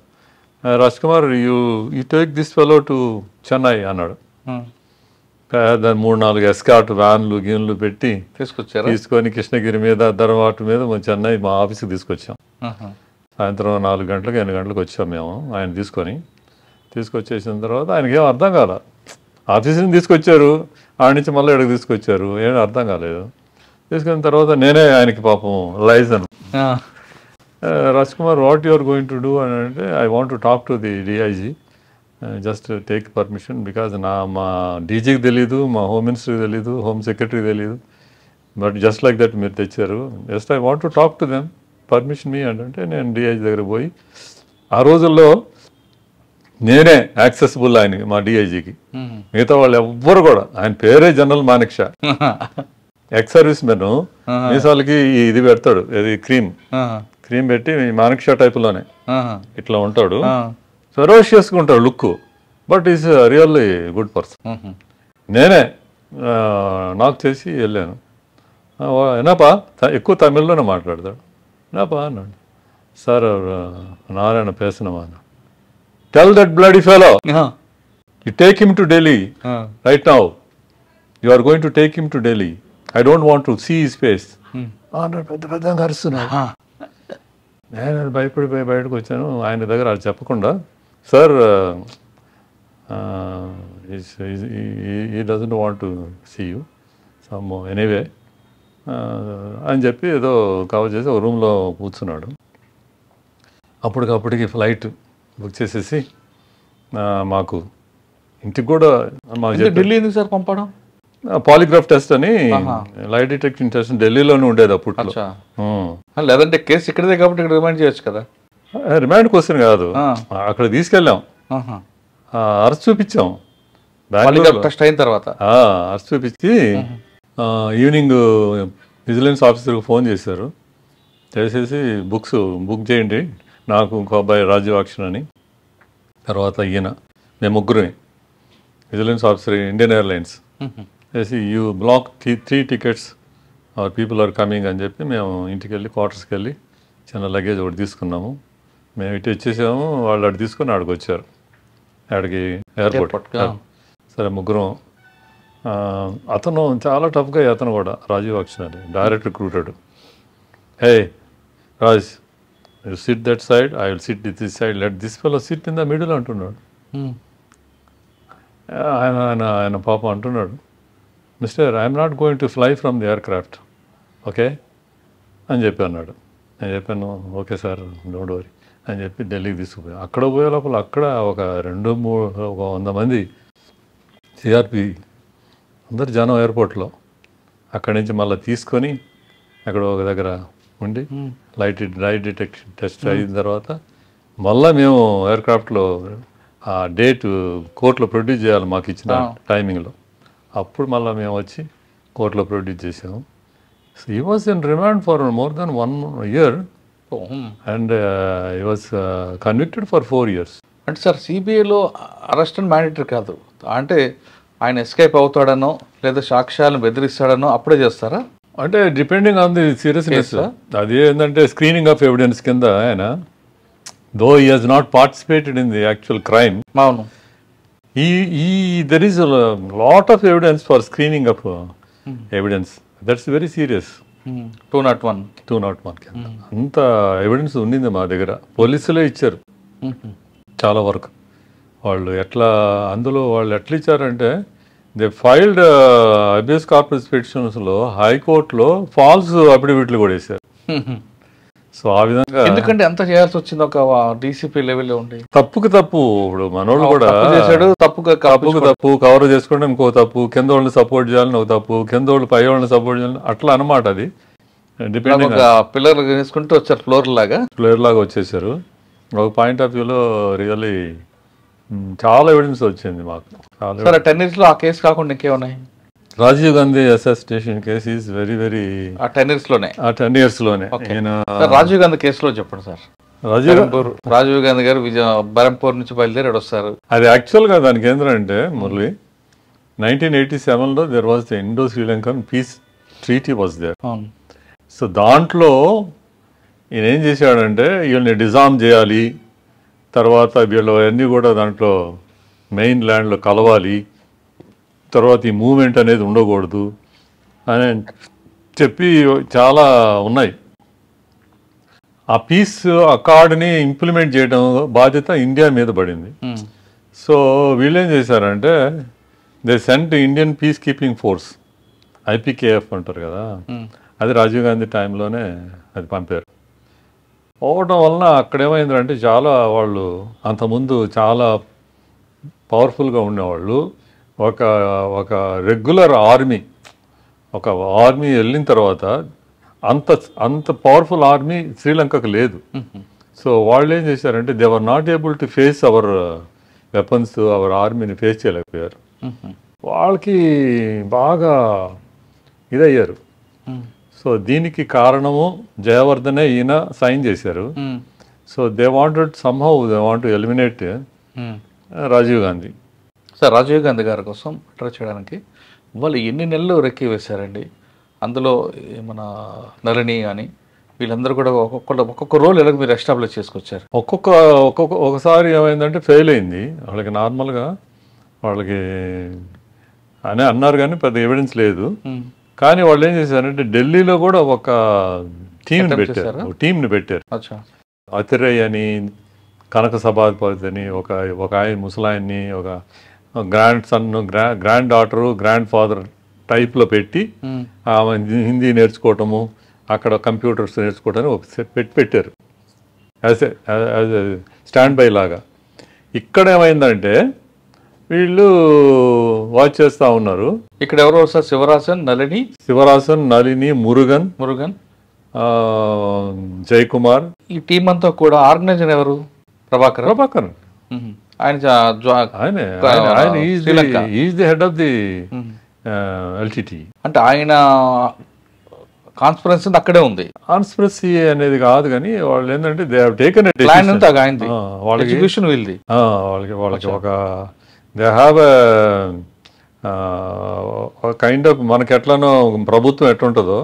Raj Kumar you take this fellow to Chennai అన్నాడు. దాన్ని 3-4 ఎస్కాట్ వ్యాన్లు గీన్లు పెట్టి తీసుకొని కృష్ణగిరి మీద ధర్వాటు మీద చెన్నై మా ఆఫీస్కి తీసుకొచ్చాం. సాయంత్రం 4 గంటలకు 8 గంటలకు వచ్చాం మేము. ఆయన తీసుకొచ్చేసిన తర్వాత ఆయనకి ఏం అర్థం కాల. ఆఫీస్ నుంచి తీసుకొచ్చారు, ఆడ నుంచి మళ్ళీ ఇక్కడికి తీసుకొచ్చారు, ఏం అర్థం కాలేదు. తీసుకున్న తర్వాత నేనే ఆయనకి పాపం liaison, Raj Kumar what you are going to do అని అంటే, I want to talk to the DIG, just take permission because మా డీజీకి తెలీదు, మా హోమ్ మినిస్టర్కి తెలీదు, హోమ్ సెక్రటరీకి తెలీదు, బట్ జస్ట్ లైక్ దట్ మీరు తెచ్చారు, just I want to talk to them, permission మీ అంటే నేను డిఐజీ దగ్గర పోయి, ఆ రోజుల్లో నేనే యాక్సెసిబుల్ ఆయనకి, మా డిఐజీకి. మిగతా వాళ్ళు ఎవ్వరు కూడా, ఆయన పేరే general Manekshaw, ex servicemen. మీసాలకి ఇది పెడతాడు, ఇది క్రీమ్ పెట్టి మానిక్ షా టైప్లోనే ఇట్లా ఉంటాడు, ఫెరోషియస్గా ఉంటాడు look, but is really good person. నేనే నాకు చేసి వెళ్ళాను. ఏనాపా, ఎక్కువ తమిళ్లోనే మాట్లాడతాడు. ఏనాపా అన్నాడు. సార్ నారాయణ పేసనమా అన్నాడు. Tell that bloody fellow you take him to Delhi right now, you are going to take him to Delhi, I don't want to see his face అన్నాడు. పెద్దగా అరుస్తున్నాడు. నేను భయపడిపోయి బయటకు వచ్చాను. ఆయన దగ్గర అది చెప్పకుండా, sir he doesn't want to see you some anyway అని చెప్పి ఏదో కవర్ చేసి ఒక రూమ్లో కూర్చున్నాడు. అప్పటికప్పటికి ఫ్లైట్ బుక్ చేసేసి మాకు ఇంటికి కూడా ఢిల్లీ ఎందుకు సార్ పంపడం? పాలిగ్రాఫ్ టెస్ట్ అని, లైట్ డిటెక్షన్ టెస్ట్ ఢిల్లీలోనే ఉండేది అప్పట్లో. లేదంటే కేసు ఇక్కడదే కాబట్టి ఇక్కడ రిమైండ్ చేయొచ్చు కదా. రిమాండ్ క్వశ్చన్ కాదు, అక్కడ తీసుకెళ్ళాం, అరెస్ట్ చూపించాం. టెస్ట్ అయిన తర్వాత అరెస్ట్ చూపించి ఈవినింగ్ విజిలెన్స్ ఆఫీసర్కి ఫోన్ చేశారు. చేసేసి బుక్ చేయండి నాకు, ఇంకో అబ్బాయి రాజీవాక్షన్ అని, తర్వాత ఈయన, మేము ముగ్గురమే. విజిలెన్స్ ఆఫీసర్ ఇండియన్ ఎయిర్లైన్స్ చేసి you block 3 tickets are people are coming అని చెప్పి మేము ఇంటికి వెళ్ళి క్వార్టర్స్కి వెళ్ళి చిన్న లగేజ్ ఒకటి తీసుకున్నాము. మేము ఇటు వచ్చేసాము, వాళ్ళు అటు తీసుకొని ఆడికి వచ్చారు, ఆడికి ఎయిర్పోర్ట్. సరే ముగ్గురం. అతను చాలా టఫ్గా, అతను కూడా రాజీవాక్షన్ అని direct recruited. Hey Raj, you SIT that side, I will SIT this side, let this fellow SIT in the middle అంటున్నాడు. ఆయన పాపం అంటున్నాడు, mister I'm not going to fly from the aircraft, okay అని చెప్పి అన్నాడు. నేను చెప్పాను ఓకే సార్, డోంట్ వరీ అని చెప్పి ఢిల్లీకి తీసుకుపోయాను. అక్కడ పోయే లోపల అక్కడ ఒక 100 మంది సిఆర్పి అందరు జనం ఎయిర్పోర్ట్లో. అక్కడి నుంచి మళ్ళీ తీసుకొని అక్కడ ఒక దగ్గర ఉండి లైట్ డిటెక్షన్ టెస్ట్ అయిన తర్వాత మళ్ళీ మేము ఎయిర్క్రాఫ్ట్లో ఆ డేట్ కోర్టులో ప్రొడ్యూస్ చేయాలి మాకు ఇచ్చిన టైమింగ్లో. అప్పుడు మళ్ళీ మేము వచ్చి కోర్టులో ప్రొడ్యూస్ చేసాము. He was in remand for more than 1 year and he was convicted for 4 years. అంటే సార్ సిబిఐలో అరెస్ట్ అండ్ మ్యాండేటరీ కాదు, అంటే ఆయన ఎస్కేప్ అవుతాడనో లేదా సాక్ష్యాలను బెదిరిస్తాడనో అప్పుడే చేస్తారా? అంటే డిపెండింగ్ ఆన్ ది సీరియస్నెస్. అది ఏంటంటే స్క్రీనింగ్ ఆఫ్ ఎవిడెన్స్ కింద ఆయన, though he has not participated in the actual crime, అవును, there is lot of evidence for screening of evidence, that's very serious. 201. 201 కింద అంత ఎవిడెన్స్ ఉండింది మా దగ్గర. పోలీసులే ఇచ్చారు చాలా వరకు. వాళ్ళు ఎట్లా ఇచ్చారంటే దే ఫైల్డ్ అబియస్ కార్పస్ పిటిషన్స్లో హైకోర్టులో ఫాల్స్ అఫిడవిట్లు కూడా వేశారు. సో ఆ విధంగా ఎందుకంటే ఎంత చేయాల్సి వచ్చింది ఒక డీసీపీ లెవెల్లో ఉండి? తప్పుకు తప్పు. ఇప్పుడు మనోళ్ళు కూడా చేశాడు, తప్పు కవర్ చేసుకోవడం ఇంకో తప్పు, కింద వాళ్ళని సపోర్ట్ చేయాలని ఒక తప్పు, కింద వాళ్ళు పై వాళ్ళని సపోర్ట్ చేయాలని అట్లా అనమాట. అది డిపెండింగ్ పిల్లర్ వేసుకుంటూ వచ్చారు, ఫ్లోర్ లాగా వచ్చేసారు. ఒక పాయింట్ ఆఫ్ వ్యూలో రియల్లీ చాలా ఎవిడెన్స్ వచ్చింది మాకు. సరే 10 years లో ఆ కేసు కాకుండా ఇంకేమున్నాయి? రాజీవ్ గాంధీ అసాసినేషన్ కేసు is very very ah 10 years లోనే. 10 years లోనే. రాజీవ్ గాంధీ కేసులో చెప్పండి సార్. రాజీవ్ గాంధీ గారు బరంపూర్ నుంచి బయలుదేరి వస్తారు. అది యాక్చువల్గా దానికి ఏంటంటే మురళి 1987లో there was the Indo Sri Lankan peace treaty was there. So దాంట్లో ఈయన ఏం చేశాడంటే వీళ్ళని డిజామ్ చేయాలి, తర్వాత వీళ్ళు అన్నీ కూడా దాంట్లో మెయిన్ ల్యాండ్లో కలవాలి, తర్వాత ఈ మూమెంట్ అనేది ఉండకూడదు అని చెప్పి చాలా ఉన్నాయి. ఆ పీస్ అకార్డ్ని ఇంప్లిమెంట్ చేయడం బాధ్యత ఇండియా మీద పడింది. సో వీళ్ళేం చేశారంటే they cent Indian piece keeping force, IPKF అంటారు కదా, అది రాజీవ్ గాంధీ టైంలోనే అది పంపారు. పోవడం వలన అక్కడ ఏమైందంటే చాలా వాళ్ళు అంతకుముందు చాలా పవర్ఫుల్గా ఉండేవాళ్ళు. ఒక రెగ్యులర్ ఆర్మీ వెళ్ళిన తర్వాత అంత పవర్ఫుల్ ఆర్మీ శ్రీలంకకు లేదు. సో వాళ్ళు ఏం చేశారంటే they were not able to face our weapons, our ఆర్మీని ఫేస్ చేయలేకపోయారు. వాళ్ళకి బాగా ఇదయ్యారు. సో దీనికి కారణము జయవర్ధనే ఈయన సైన్ చేశారు. So they wanted somehow they want to eliminate Rajiv Gandhi. Sir Rajiv Gandhi గారి కోసం ట్రై చేయడానికి వాళ్ళు ఎన్ని నెలలు రెక్కి వేశారండి? అందులో మన నళిని కానీ వీళ్ళందరూ కూడా ఒక్కొక్క రోల్ ఎలా మీరు ఎస్టాబ్లిష్ చేసుకొచ్చారు? ఒకసారి ఏమైందంటే ఫెయిల్ అయింది వాళ్ళకి. నార్మల్గా వాళ్ళకి అని అన్నారు కానీ పెద్ద ఎవిడెన్స్ లేదు. కానీ వాళ్ళు ఏం చేశారంటే ఢిల్లీలో కూడా ఒక టీంని పెట్టారు. అతిరయ్ అని, కనక సభాపతి అని, ఒక ఆయన ముసలాయన్ని, ఒక grand son, grand daughter, grand father టైప్లో పెట్టి హిందీ నేర్చుకోవటము, అక్కడ కంప్యూటర్స్ నేర్చుకోవటాన్ని ఒక పెట్టారు యాజ్ స్టాండ్ బై లాగా. ఇక్కడ ఏమైందంటే వీళ్ళు వాచ్ చేస్తూ ఉన్నారు. ఇక్కడ ఎవరో సార్ శివరాసన్, నళిని, మురుగన్, జయకుమార్, ఈ టీం అంతా కూడా ఆర్గనైజర్ ఎవరు? ప్రభాకర్. ఆయన is the head of the LTT. అంటే ఆయన కాన్స్పిరసీ అక్కడే ఉంది. కాన్స్పిరసీ అనేది కాదు కానీ వాళ్ళు ఏంటంటే they have taken a plan అంతా ఆయనది, ఎగ్జిక్యూషన్ వీళ్ళది. వాళ్ళకి ఒక దే హ్యావ్ కైండ్ ఆఫ్ మనకి ఎట్లానో ప్రభుత్వం ఎట్లుంటుందో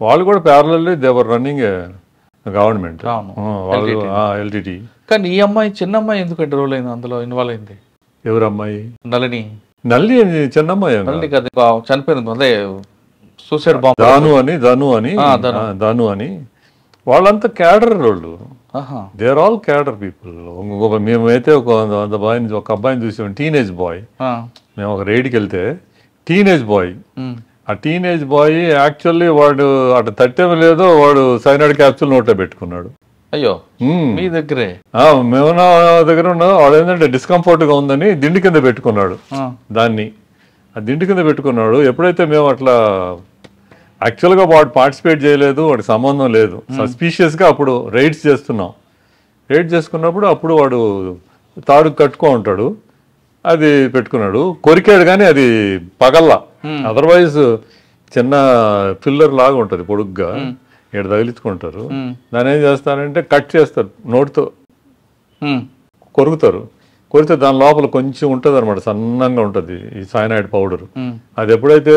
వాళ్ళు కూడా parallelly they were running government LTT. కానీ ఈ అమ్మాయి చిన్న అమ్మాయి ఎందుకంటే రోల్ అయింది అందులో ఇన్వాల్వ్ అయింది? ఎవరు అమ్మాయి? నళిని చిన్న అమ్మాయి చనిపోయింది, అదే సూసైడ్ బాంబ్. ధను అని వాళ్ళంతా క్యాడర్ వాళ్ళు. They are all cadre people. మేమైతే ఒక అబ్బాయిని చూసాం, టీనేజ్ బాయ్. మేము ఒక రైడ్కి వెళ్తే టీనేజ్ బాయ్, ఆ టీనేజ్ బాయ్ యాక్చువల్లీ వాడు అటు తట్టేమో లేదో వాడు సైనైడ్ క్యాప్సూల్ నోట్లో పెట్టుకున్నాడు. అయ్యో, మీ దగ్గరే? మేము నా దగ్గర ఉన్న వాడు ఏంటంటే డిస్కంఫర్ట్గా ఉందని దిండి కింద పెట్టుకున్నాడు దాన్ని. ఆ దిండి కింద పెట్టుకున్నాడు. ఎప్పుడైతే మేము అట్లా యాక్చువల్గా వాడు పార్టిసిపేట్ చేయలేదు, వాడికి సంబంధం లేదు, సస్పీషియస్గా అప్పుడు రైడ్స్ చేసుకున్నప్పుడు అప్పుడు వాడు తాడు కట్టుకో ఉంటాడు, అది పెట్టుకున్నాడు, కొరికాడు కానీ అది పగల్లా. అదర్వైజ్ చిన్న పిల్లర్ లాగా ఉంటుంది పొడుగ్గా, ఇక్కడ తగిలించుకుంటారు. దాన్ని ఏం చేస్తారంటే కట్ చేస్తారు, నోటితో కొరితే దాని లోపల కొంచెం ఉంటుంది అనమాట, సన్నంగా ఉంటుంది ఈ సైనైడ్ పౌడర్. అది ఎప్పుడైతే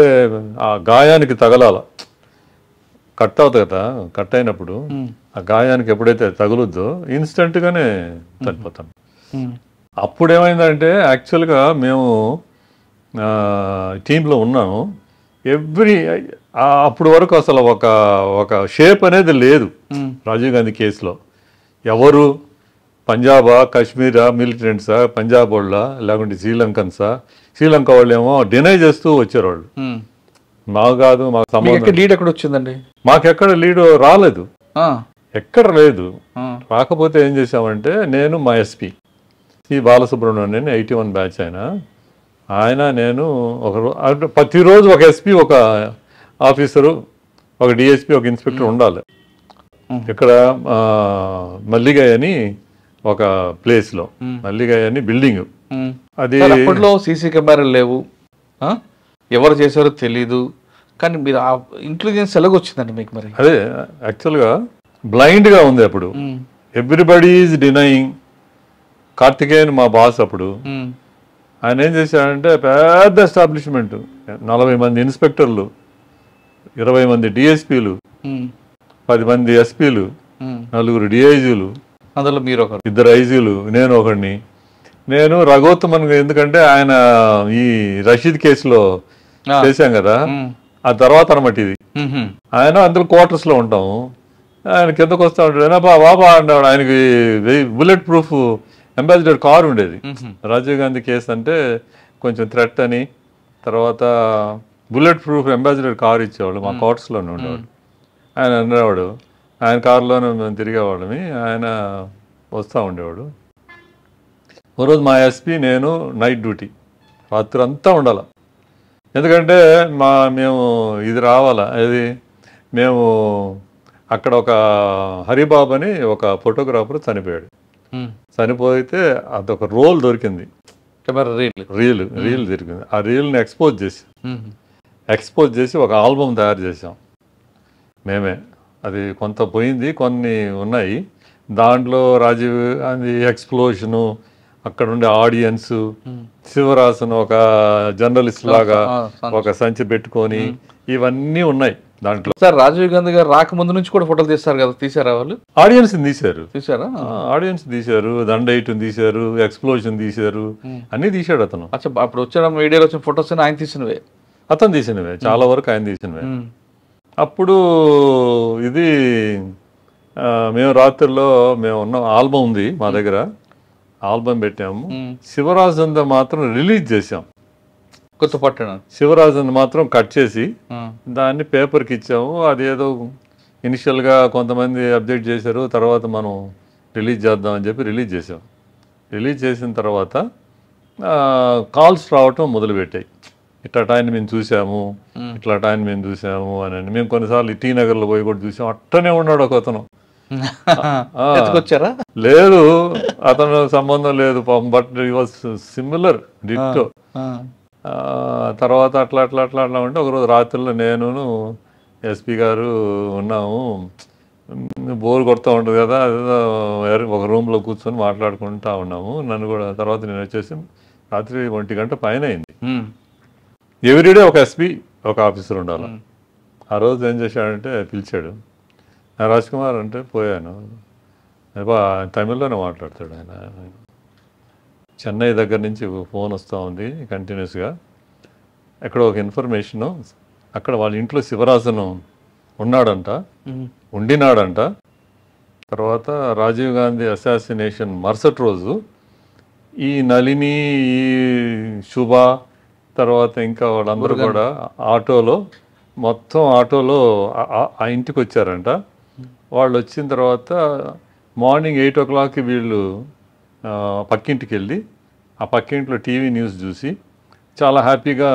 ఆ గాయానికి తగలాల, కట్ అవుతుంది కదా, కట్ అయినప్పుడు ఆ గాయానికి ఎప్పుడైతే తగులుద్దో ఇన్స్టెంట్గానే చనిపోతాం. అప్పుడు ఏమైందంటే యాక్చువల్గా మేము టీంలో ఉన్నాము. ఎవ్రీ అప్పుడు వరకు అసలు ఒక ఒక షేప్ అనేది లేదు రాజీవ్ గాంధీ కేసులో. ఎవరు పంజాబా, కాశ్మీరా, మిలిటెంట్సా, పంజాబ్ వాళ్ళ, లేకుంటే శ్రీలంకన్సా, శ్రీలంక వాళ్ళు ఏమో డినై చేస్తూ వచ్చారు వాళ్ళు. మాకు కాదు, మాకు సంబంధం. లీడ్ ఎక్కడ వచ్చిందండి? మాకెక్కడ లీడ్ రాలేదు, ఎక్కడ లేదు. రాకపోతే ఏం చేసామంటే నేను మా ఎస్పీ సి బాలసుబ్రహ్మణ్యం 81 బ్యాచ్ ఆయన నేను ప్రతిరోజు ఒక ఎస్పీ, ఒక ఆఫీసరు, ఒక డిఎస్పీ, ఒక ఇన్స్పెక్టర్ ఉండాలి. ఇక్కడ మల్లిగాయ అని ఒక ప్లేస్లో, మల్లిగాయ అని బిల్డింగ్. అది అప్పట్లో సీసీ కెమెరాలు లేవు, ఎవరు చేశారో తెలీదు. కానీ మీరు ఆ ఇంటెలిజెన్స్ ఎలాగొచ్చిందండి మీకు? మరి అదే యాక్చువల్గా బ్లైండ్గా ఉంది అప్పుడు. Everybody is denying. కార్తికేయన్ మా బాస్ అప్పుడు. ఆయన ఏం చేశాడంటే పెద్ద ఎస్టాబ్లిష్మెంట్, 40 మంది ఇన్స్పెక్టర్లు, 20 మంది డిఎస్పీలు, 10 మంది ఎస్పీలు, 4 డిఐజీలు, అందులో మీరు ఒకరు, 2 ఐజీలు, నేను ఒకడిని. నేను రఘోత్తమన్, ఎందుకంటే ఆయన ఈ రషీద్ కేసులో చేశాం కదా, ఆ తర్వాత అనమాట ఇది. ఆయన అందులో క్వార్టర్స్లో ఉంటాము. ఆయన కిందకు వస్తూ ఉంటాడు, బాబా అన్నాడు. ఆయనకి బుల్లెట్ ప్రూఫ్ అంబాసిడర్ కారు ఉండేది. రాజీవ్ గాంధీ కేసు అంటే కొంచెం థ్రెట్ అని, తర్వాత బుల్లెట్ ప్రూఫ్ అంబాసిడర్ కారు ఇచ్చేవాళ్ళు, మా క్వార్టర్స్లోనే ఉండేవాడు. ఆయన అనేవాడు, ఆయన కారులోనే మేము తిరిగేవాళ్ళని. ఆయన వస్తూ ఉండేవాడు. ఓ రోజు మా ఎస్పీ నేను నైట్ డ్యూటీ, రాత్రి అంతా ఉండాలి. ఎందుకంటే మేము ఇది రావాలా, అది మేము అక్కడ ఒక హరిబాబు అని ఒక ఫోటోగ్రాఫర్ చనిపోయాడు. చనిపోతే అదొక రోల్ దొరికింది, రీల్ దొరికింది. ఆ రీల్ని ఎక్స్పోజ్ చేసి ఒక ఆల్బమ్ తయారు చేసాం మేమే. అది కొంత పోయింది, కొన్ని ఉన్నాయి. దాంట్లో రాజీవ్ గాంధీ ఎక్స్ప్లోషను, అక్కడ ఉండే ఆడియన్స్, శివరాసన్ ఒక జర్నలిస్ట్ లాగా ఒక సంచి పెట్టుకొని, ఇవన్నీ ఉన్నాయి దాంట్లో. సార్ రాజీవ్ గాంధీ గారు రాకముందు నుంచి కూడా ఫోటోలు తీస్తారు కదా, తీసారా వాళ్ళు? ఆడియన్స్ తీశారు, ఆడియన్స్ తీశారు, దండైట్ని తీశారు, ఎక్స్ప్లోజన్ తీశారు, అన్ని తీశాడు అతను. అప్పుడు వచ్చిన మీడియాలో వచ్చిన ఫొటోస్ ఆయన తీసినవే, అతను తీసినవే, చాలా వరకు ఆయన తీసినవే. అప్పుడు ఇది మేము రాత్రిలో మేము ఉన్న ఆల్బమ్ ఉంది మా దగ్గర, ఆల్బమ్ పెట్టాము. శివరాజంతో మాత్రం రిలీజ్ చేసాం, గుర్తుపట్టడం. శివరాజన్ మాత్రం కట్ చేసి దాన్ని పేపర్కి ఇచ్చాము. అదేదో ఇనిషియల్గా కొంతమంది అప్డేట్ చేశారు, తర్వాత మనం రిలీజ్ చేద్దామని చెప్పి రిలీజ్ చేసాం. రిలీజ్ చేసిన తర్వాత కాల్స్ రావటం మొదలుపెట్టాయి. ఇట్లా ఆయన మేము చూసాము, ఇట్లా ఆయన మేము చూసాము అని. మేము కొన్నిసార్లు టీ నగర్లో పోయి కూడా చూసాం. అట్టనే ఉన్నాడు ఒక అతను. వచ్చారా? లేదు, అతను సంబంధం లేదు పాపం, but it was similar ditto. తర్వాత అట్లా అట్లా అట్లా అట్లా ఉంటే ఒకరోజు రాత్రిలో నేను ఎస్పీ గారు ఉన్నాము, బోర్ కొడుతూ ఉంటుంది కదా, ఒక రూమ్లో కూర్చొని మాట్లాడుకుంటా ఉన్నాము. నన్ను కూడా తర్వాత నేను వచ్చేసి రాత్రి 1 గంట పైన అయింది. ఎవ్రీడే ఒక ఎస్పీ, ఒక ఆఫీసర్ ఉండాలి. ఆ రోజు ఏం చేశాడంటే పిలిచాడు, రాజ్ కుమార్ అంటే పోయాను. తమిళ్లోనే మాట్లాడతాడు ఆయన. చెన్నై దగ్గర నుంచి ఫోన్ వస్తూ ఉంది కంటిన్యూస్గా. ఎక్కడ ఒక ఇన్ఫర్మేషను, అక్కడ వాళ్ళ ఇంట్లో శివరాజను ఉండినాడంట. తర్వాత రాజీవ్ గాంధీ అసాసినేషన్ మరుసటి రోజు ఈ నళిని, ఈ శుభ, తర్వాత ఇంకా వాళ్ళందరూ కూడా మొత్తం ఆటోలో ఆ ఇంటికి వచ్చారంట. వాళ్ళు వచ్చిన తర్వాత మార్నింగ్ 8 o'clockకి వీళ్ళు పక్కింటికి వెళ్ళి ఆ పక్కింట్లో టీవీ న్యూస్ చూసి చాలా హ్యాపీగా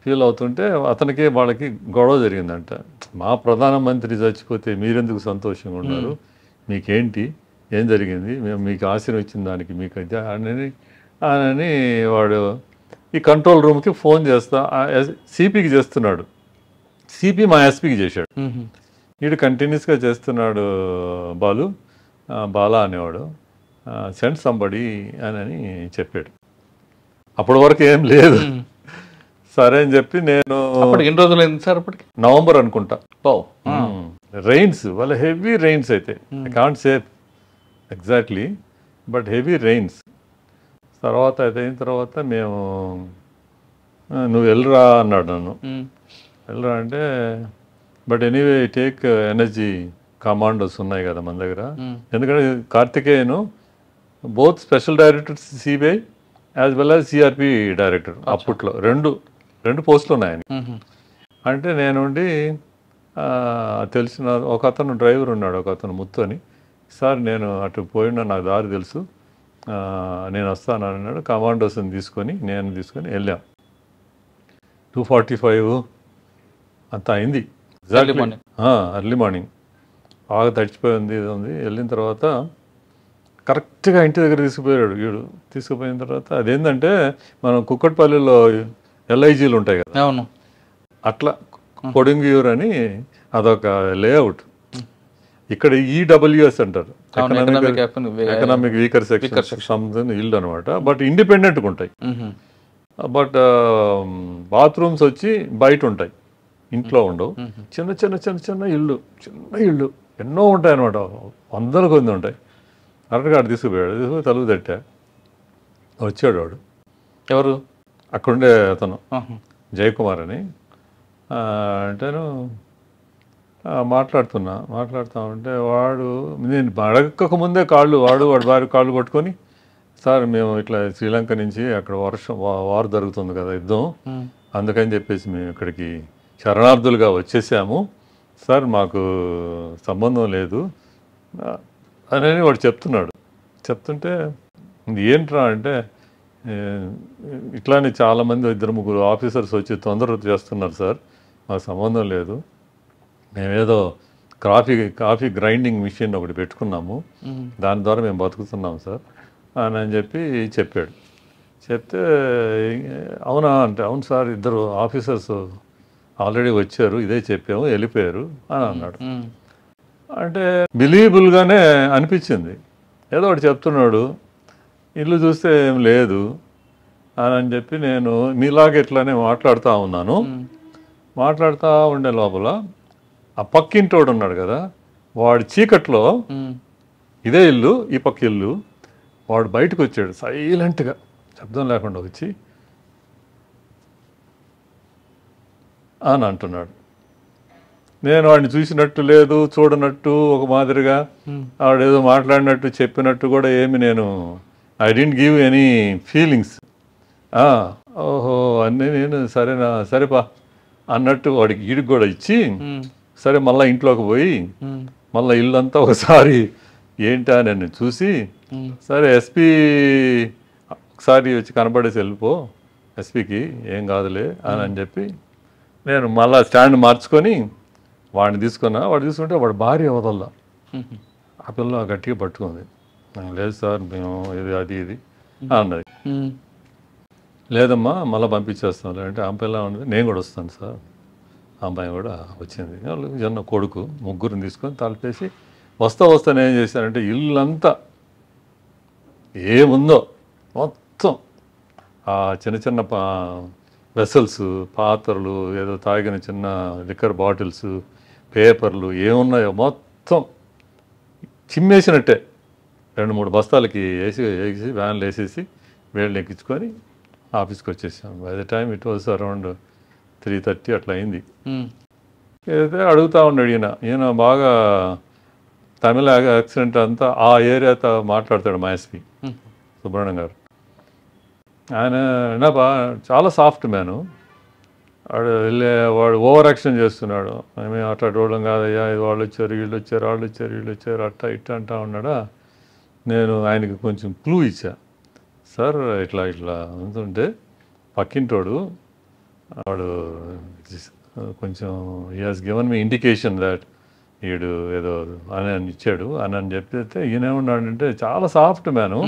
ఫీల్ అవుతుంటే అతనికి వాళ్ళకి గొడవ జరిగిందంట. మా ప్రధానమంత్రి చచ్చిపోతే మీరెందుకు సంతోషంగా ఉన్నారు, మీకేంటి, ఏం జరిగింది, మేము మీకు ఆశీర్వదించిన ఇచ్చిన దానికి మీకు అని వాడు ఈ కంట్రోల్ రూమ్కి ఫోన్ చేస్తా సిపికి చేస్తున్నాడు. సిపి మా ఎస్పీకి చేశాడు. వీడు కంటిన్యూస్గా చేస్తున్నాడు. బాలా అనేవాడు, సెండ్ సంబడి అని చెప్పాడు. అప్పటి వరకు ఏం లేదు. సరే అని చెప్పి నేను ఎన్ని రోజులు అయింది సార్? అప్పటికి నవంబర్ అనుకుంటా. రెయిన్స్, వాళ్ళ హెవీ రెయిన్స్ అయితే, I can't say exactly, but heavy rains. తర్వాత అయిన తర్వాత మేము నువ్వు వెళ్ళరా అన్నాడు నన్ను. వెళ్ళరా అంటే but anyway take energy commandos ఉన్నాయి కదా మన దగ్గర. ఎందుకంటే కార్తికేయను both special director CBI as well as CRP director అప్పట్లో రెండు పోస్టులు ఉన్నాయని. అంటే నేనుండి తెలిసిన ఒక అతను డ్రైవర్ ఉన్నాడు, ఒక అతను ముత్తు అని. సార్ నేను అటు పోయినా నాకు దారి తెలుసు, నేను వస్తాను అన్నాడు. కమాండోస్ని తీసుకొని వెళ్ళాం. 2:45 అంత అయింది, ఎర్లీ మార్నింగ్. బాగా తడిచిపోయింది, ఇది ఉంది. వెళ్ళిన తర్వాత కరెక్ట్గా ఇంటి దగ్గర తీసుకుపోయాడు వీడు. తీసుకుపోయిన తర్వాత అదేంటంటే మనం కుక్కట్పల్లిలో ఎల్ఐజీలు ఉంటాయి కదా, అవును, అట్లా కొడంగియూర్ అని అదొక లేఅవుట్. ఇక్కడ ఈడబ్ల్యూఎస్ అంటారు, ఎకనామిక్ వీకర్ సెక్షన్ ఇల్లు అనమాట. బట్ ఇండిపెండెంట్గా ఉంటాయి. బట్ బాత్రూమ్స్ వచ్చి బయట ఉంటాయి, ఇంట్లో ఉండవు. చిన్న చిన్న చిన్న చిన్న ఇళ్ళు ఎన్నో ఉంటాయి అనమాట, వందల కొద్ది ఉంటాయి. కరెక్ట్గా అటు తీసుకుపోయాడు, తలుపు తట్టా. వచ్చాడు వాడు. ఎవరు? అక్కడుండే అతను జయకుమార్ అని. అంటేను మాట్లాడుతూ ఉంటే వాడు, నేను అడగక ముందే వాడి భార్య కాళ్ళు పట్టుకొని, సార్ మేము ఇట్లా శ్రీలంక నుంచి అక్కడ వార్ జరుగుతుంది కదా, యుద్ధం, అందుకని చెప్పేసి మేము ఇక్కడికి శరణార్థులుగా వచ్చేసాము సార్, మాకు సంబంధం లేదు అని వాడు చెప్తుంటే ఏంట్రా అంటే, ఇట్లానే చాలామంది 2-3 ఆఫీసర్స్ వచ్చి తొందర చేస్తున్నారు సార్, మాకు సంబంధం లేదు, మేమేదో కాఫీ గ్రైండింగ్ మిషన్ ఒకటి పెట్టుకున్నాము, దాని ద్వారా మేము బతుకుతున్నాం సార్ అని చెప్పాడు. చెప్తే అవునా అంటే, అవును సార్ 2 ఆఫీసర్స్ ఆల్రెడీ వచ్చారు, ఇదే చెప్పాము, వెళ్ళిపోయారు అని అన్నాడు. అంటే బిలీవబుల్గానే అనిపించింది. ఏదో ఒకటి చెప్తున్నాడు, ఇల్లు చూస్తే ఏం లేదు అని చెప్పి నేను మీలాగా ఇట్లానే మాట్లాడుతూ ఉన్నాను. మాట్లాడుతూ ఉండే లోపల ఆ పక్కింటోడు ఉన్నాడు కదా, వాడు చీకట్లో ఇదే ఇల్లు, ఈ పక్క ఇల్లు, వాడు బయటకు వచ్చాడు సైలెంట్గా, శబ్దం లేకుండా వచ్చి అని అంటున్నాడు. నేను వాడిని చూసినట్టు లేదు, చూడనట్టు, ఒక మాదిరిగా వాడేదో మాట్లాడినట్టు చెప్పినట్టు కూడా ఏమి I didn't give any feelings. ఓహో అన్నీ నేను సరేపా అన్నట్టు వాడికి ఈడికి కూడా ఇచ్చి, సరే మళ్ళీ ఇంట్లోకి పోయి మళ్ళీ ఇల్లంతా ఒకసారి ఏంటా నేను చూసి, సరే ఎస్పీ ఒకసారి వచ్చి కనబడేసి వెళ్ళిపో, ఎస్పీకి ఏం కాదులే అని చెప్పి నేను మళ్ళీ స్టాండ్ మార్చుకొని వాడిని తీసుకుంటే వాడు భార్య వదల్లా. ఆ పిల్ల గట్టిగా పట్టుకుంది. లేదు సార్ మేము ఇది అన్నది. లేదమ్మా మళ్ళీ పంపించేస్తాం అంటే, ఆ పిల్ల ఉన్నది, నేను కూడా వస్తాను సార్. ఆ అమ్మాయి కూడా వచ్చింది. జన్న కొడుకు, ముగ్గురిని తీసుకొని తలపేసి వస్తాను ఏం చేశానంటే, ఇల్లంతా ఏముందో మొత్తం ఆ చిన్న చిన్న వెసల్స్, పాత్రలు, ఏదో తాగిన చిన్న లిక్కర్ బాటిల్స్, పేపర్లు ఏమున్నాయో మొత్తం చిమ్మేసినట్టే 2-3 బస్తాలకి వేసి వ్యాన్లు వేసేసి వేళ్ళు ఎక్కించుకొని ఆఫీస్కి వచ్చేసాం. By the time it was around 3:30 అట్లా అయింది. అయితే అడుగుతూ ఉన్నాడు ఈయన బాగా తమిళ యాక్సెంట్ అంతా ఆ ఏరియాతో మాట్లాడతాడు మా ఎస్పీ సుబ్రహ్మణ్యం గారు. ఆయన చాలా సాఫ్ట్ మ్యాను. వాడు ఓవర్ యాక్షన్ చేస్తున్నాడు. మేము అట్లా చూడడం కాదయ్యా, వాళ్ళు వచ్చారు వీళ్ళు వచ్చారు అట్టా ఇట్టా అంటా ఉన్నాడా. నేను ఆయనకి కొంచెం క్లూ ఇచ్చా, సార్ ఇట్లా ఉంటుంటే పక్కింటోడు వాడు కొంచెం he has given me indication that వీడు ఏదో అని ఇచ్చాడు అని చెప్పితే ఈయనేమన్నాడంటే, చాలా సాఫ్ట్ మ్యాను,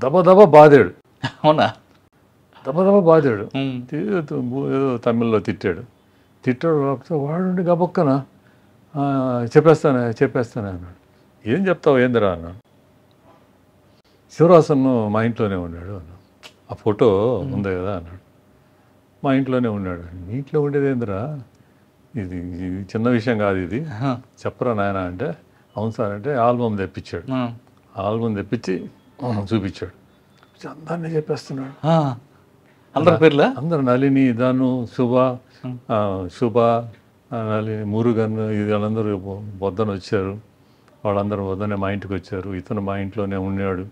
దబ బాదాడు. అవునా? దబ బాదాడు, ఏదో తమిళ్లో తిట్టాడు. వాడు గబొక్కన చెప్పేస్తానే అన్నాడు. ఏం చెప్తావు ఏందిరా అన్నాడు. శివరాసన్ మా ఇంట్లోనే ఉన్నాడు అన్నాడు. ఆ ఫోటో ఉంది కదా అన్నాడు. మా ఇంట్లోనే ఉన్నాడు. మీ ఇంట్లో ఉండేది ఏందిరా, ఇది చిన్న విషయం కాదు, ఇది చెప్పరా నాయన అంటే, అవును సార్ అంటే ఆల్బమ్ తెప్పించాడు. ఆల్బమ్ తెప్పించి చూపించాడు. అందరినీ చెప్పేస్తున్నాడు. అందరి పేర్లా? అందరు నళిని, ధను, శుభ, నళిని, మురుగన్, ఇది వాళ్ళందరూ పొద్దున వచ్చారు. వాళ్ళందరూ పొద్దున్నే మా ఇంటికి వచ్చారు. ఇతను మా ఇంట్లోనే ఉన్నాడు.